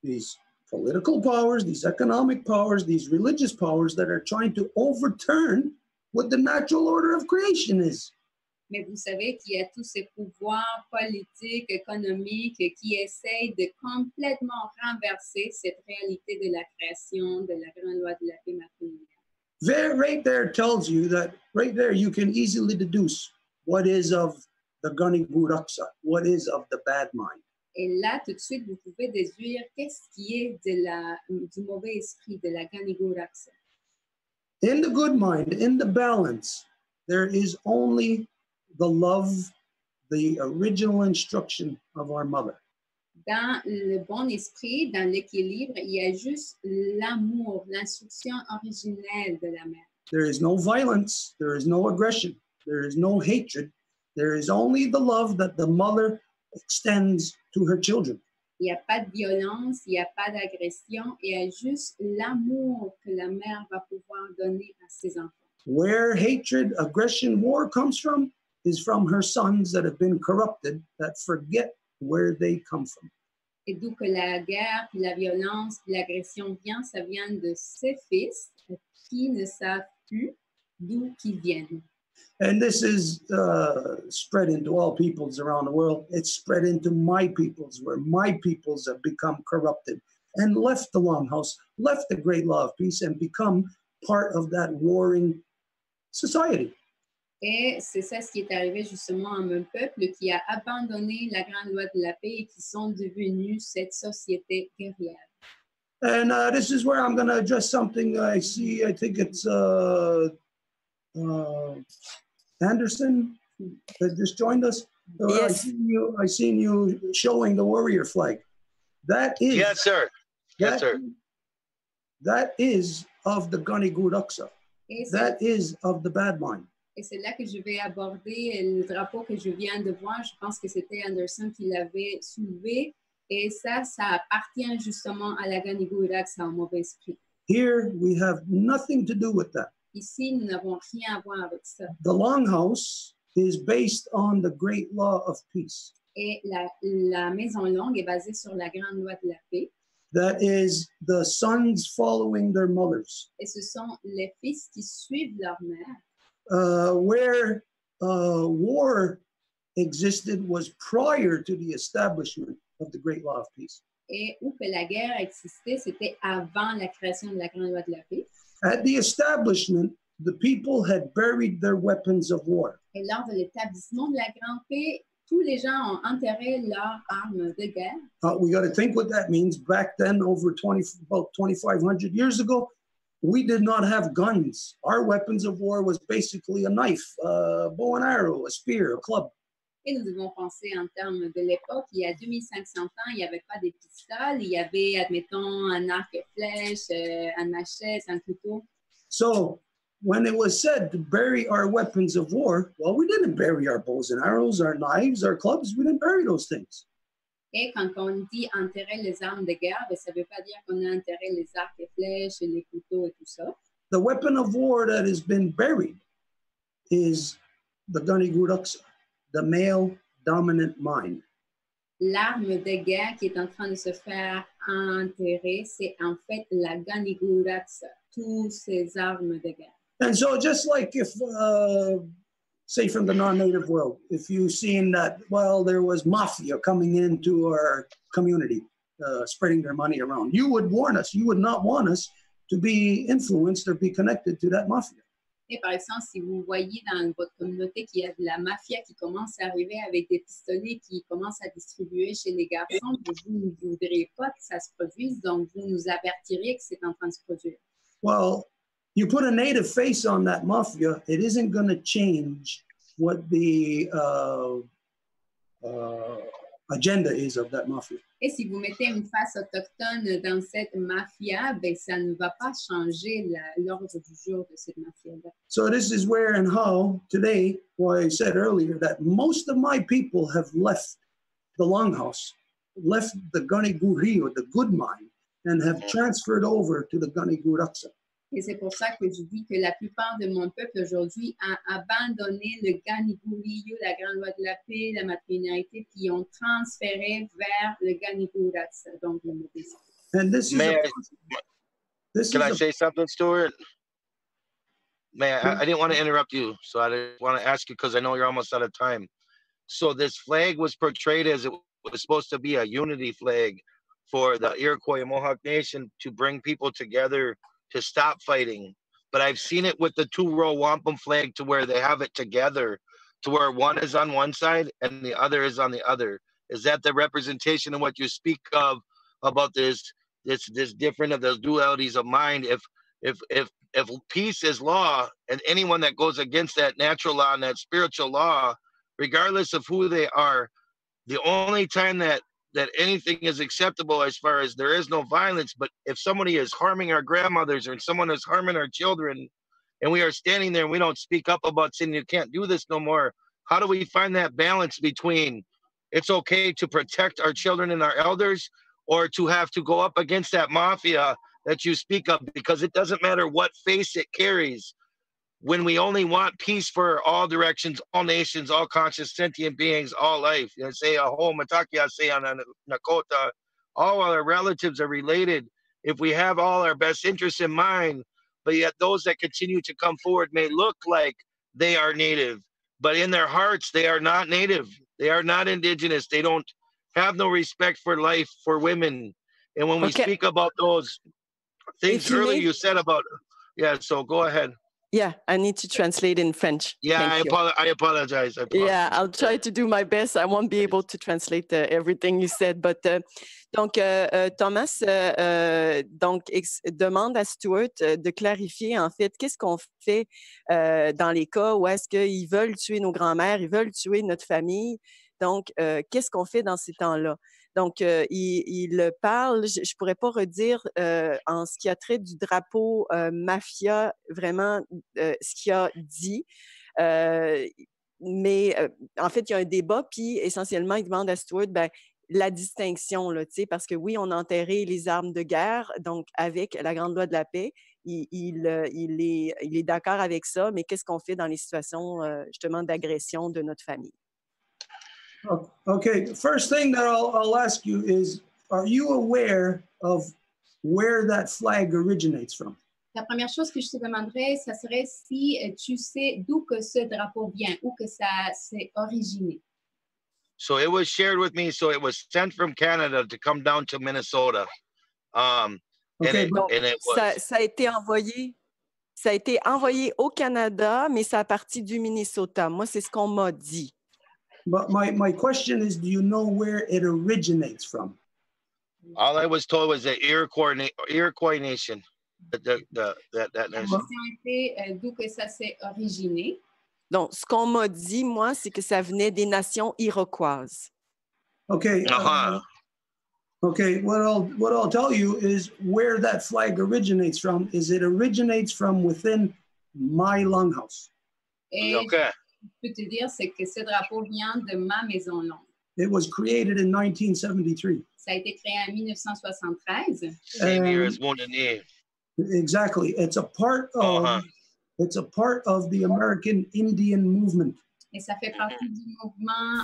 these political powers, these economic powers, these religious powers that are trying to overturn what the natural order of creation is. Mais vous savez qu'il y a tous ces pouvoirs politiques, économiques qui essayent de complètement renverser cette réalité de la création, de la grande loi de la paix matrilinéaire. Right there tells you that right there you can easily deduce what is of the Gani Guraksa, what is of the bad mind. Et là, tout de suite, vous pouvez déduire qu'est-ce qui est du mauvais esprit, de la Gani Guraksa. In the good mind, in the balance, there is only the love, the original instruction of our mother. Dans le bon esprit, dans l'équilibre, il y a juste l'amour, l'instruction originelle de la mère. There is no violence, there is no aggression, there is no hatred. There is only the love that the mother extends to her children. Il n'y a pas de violence, il n'y a pas d'agression, il y a juste l'amour que la mère va pouvoir donner à ses enfants. Where hatred, aggression, war comes from is from her sons that have been corrupted, that forget where they come from. Et d'où que la guerre, puis la violence, puis l'agression vient, ça vient de ses fils qui ne savent plus d'où qu'ils viennent. And this is spread into all peoples around the world. It's spread into my peoples, where my peoples have become corrupted and left the Longhouse, left the great law of peace, and become part of that warring society. Et c'est ça ce qui est arrivé justement à mon peuple qui a abandonné la grande loi de la paix et qui sont devenus cette société guerrière. And this is where I'm going to address something I see. I think it's Anderson that just joined us. Yes. I seen you showing the warrior flag. That is Yes, sir. Yes, sir. That is of the Gani Guraksa. That is of the bad mind. Et c'est là que je vais aborder le drapeau que je viens de voir. Je pense que c'était Anderson qui l'avait soulevé. Et ça appartient justement à la Gani Guraksa, au mauvais esprit. Here we have nothing to do with that. Ici, nous n'avons rien à voir avec ça. The Longhouse is based on the great law of peace. Et la maison longue est basée sur la grande loi de la paix. That is the sons following their mothers. Et ce sont les fils qui suivent leur mère. Where war existed was prior to the establishment of the great law of peace. Et où que la guerre existait, c'était avant la création de la grande loi de la paix. At the establishment, the people had buried their weapons of war. Et lors de l'établissement de la grande paix, tous les gens ont enterré leurs armes de guerre. We got to think what that means. Back then, about 2,500 years ago, we did not have guns. Our weapons of war was basically a knife, a bow and arrow, a spear, a club. Et nous devons penser en termes de l'époque. Il y a 2500 ans, il n'y avait pas de pistoles. Il y avait, admettons, un arc et flèche, un machette, un couteau. So when it was said to bury our weapons of war, well, we didn't bury our bows and arrows, our knives, our clubs. We didn't bury those things. Et quand on dit enterrer les armes de guerre, ben, ça ne veut pas dire qu'on a enterré les arcs et flèches, les couteaux et tout ça. The weapon of war that has been buried is the Gani Guraksa, the male dominant mind. L'arme de guerre qui est en train de se faire enterrer, c'est en fait la Gani Guraksa, toutes ces armes de guerre. And so just like if, say from the non-native world, if you've seen that, well, there was mafia coming into our community, spreading their money around, you would warn us. You would not want us to be influenced or be connected to that mafia. Et par exemple, si vous voyez dans votre communauté qu'il y a de la mafia qui commence à arriver avec des pistolets qui commencent à distribuer chez les garçons, vous ne voudriez pas que ça se produise, donc vous nous avertiriez que c'est en train de se produire. Well, you put a native face on that mafia, it isn't going to change what the agenda is of that mafia. Et si vous mettez une face autochtone dans cette mafia, ben, ça ne va pas changer l'ordre du jour de cette mafia-là. So this is where and how today, why I said earlier that most of my people have left the Longhouse, left the Gani Guri or the good mind, and have transferred over to the Gani Guraksa. Et c'est pour ça que je dis que la plupart de mon peuple aujourd'hui a abandonné le Ganiguriyo, la grande loi de la paix, la matrilinéarité, puis ont transféré vers le Ganiguratsa, donc le modisme. And this is Can I say something, Stuart? Man, I didn't want to interrupt you, so I didn't want to ask you because I know you're almost out of time. So this flag was portrayed as it was supposed to be a unity flag for the Iroquois and Mohawk Nation to bring people together to stop fighting. But I've seen it with the two-row wampum flag to where they have it together, to where one is on one side and the other is on the other. Is that the representation of what you speak of about this different of those dualities of mind? If peace is law, and anyone that goes against that natural law and that spiritual law, regardless of who they are, the only time that anything is acceptable as far as there is no violence, but if somebody is harming our grandmothers or someone is harming our children, and we are standing there and we don't speak up about saying you can't do this no more, how do we find that balance between it's okay to protect our children and our elders, or to have to go up against that mafia that you speak of? Because it doesn't matter what face it carries. When we only want peace for all directions, all nations, all conscious sentient beings, all life. You know, say a whole Matakia, say on a Nakota, all our relatives are related. If we have all our best interests in mind, but yet those that continue to come forward may look like they are native, but in their hearts, they are not native. They are not indigenous. They don't have no respect for life, for women. And when we speak about those things earlier you said about, yeah, so go ahead. Yeah, I need to translate in French. Yeah, I apologize. Yeah, I'll try to do my best. I won't be able to translate everything you said, but donc Thomas demande à Stuart de clarifier en fait qu'est-ce qu'on fait dans les cas où est-ce qu'ils veulent tuer nos grands-mères, ils veulent tuer notre famille. Donc, qu'est-ce qu'on fait dans ces temps-là? Donc, il parle, je ne pourrais pas redire en ce qui a trait du drapeau mafia, vraiment ce qu'il a dit. Mais en fait, il y a un débat, puis essentiellement, il demande à Stuart la distinction, là, parce que oui, on a enterré les armes de guerre, donc avec la Grande Loi de la paix, il est d'accord avec ça, mais qu'est-ce qu'on fait dans les situations justement d'agression de notre famille? Okay, first thing that I'll ask you is, are you aware of where that flag originates from? La première chose que je te demanderais, ça serait si tu sais d'où que ce drapeau vient, où que ça s'est originé. So it was shared with me, so it was sent from Canada to come down to Minnesota. Okay, ça a été envoyé au Canada, mais ça a parti du Minnesota. Moi, c'est ce qu'on m'a dit. But my question is, do you know where it originates from? All I was told was the Iroquois Nation. That nation. D'où que ça s'est originé. Donc, ce qu'on m'a dit, moi, c'est que ça venait des nations iroquoises. Okay. Okay. What I'll tell you is where that flag originates from. Is it originates from within my longhouse? Okay. Je peux te dire, c'est que ce drapeau vient de ma maison longue. It was created in 1973. Ça a été créé en 1973. Same year as Montagnier. Exactly. It's a part of the American Indian movement. Et ça fait partie du mouvement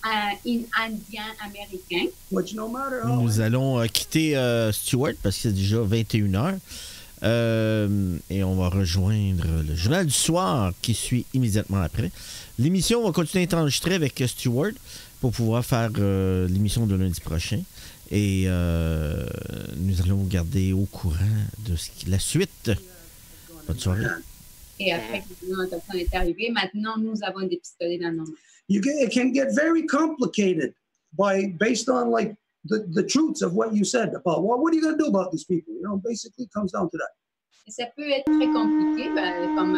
indien américain. Which no matter how Nous allons quitter Stuart parce que c'est déjà 21h. Et on va rejoindre le journal du soir qui suit immédiatement après. L'émission va continuer à être enregistrée avec Stuart pour pouvoir faire l'émission de lundi prochain. Et nous allons vous garder au courant de la suite. Bonne soirée. Et après que l'autochtone est arrivé, maintenant nous avons des pistolets dans nos mains. It can get very complicated based on like the truths of what you said about what are you going to do about these people? You know, basically it comes down to that. Et ça peut être très compliqué, comme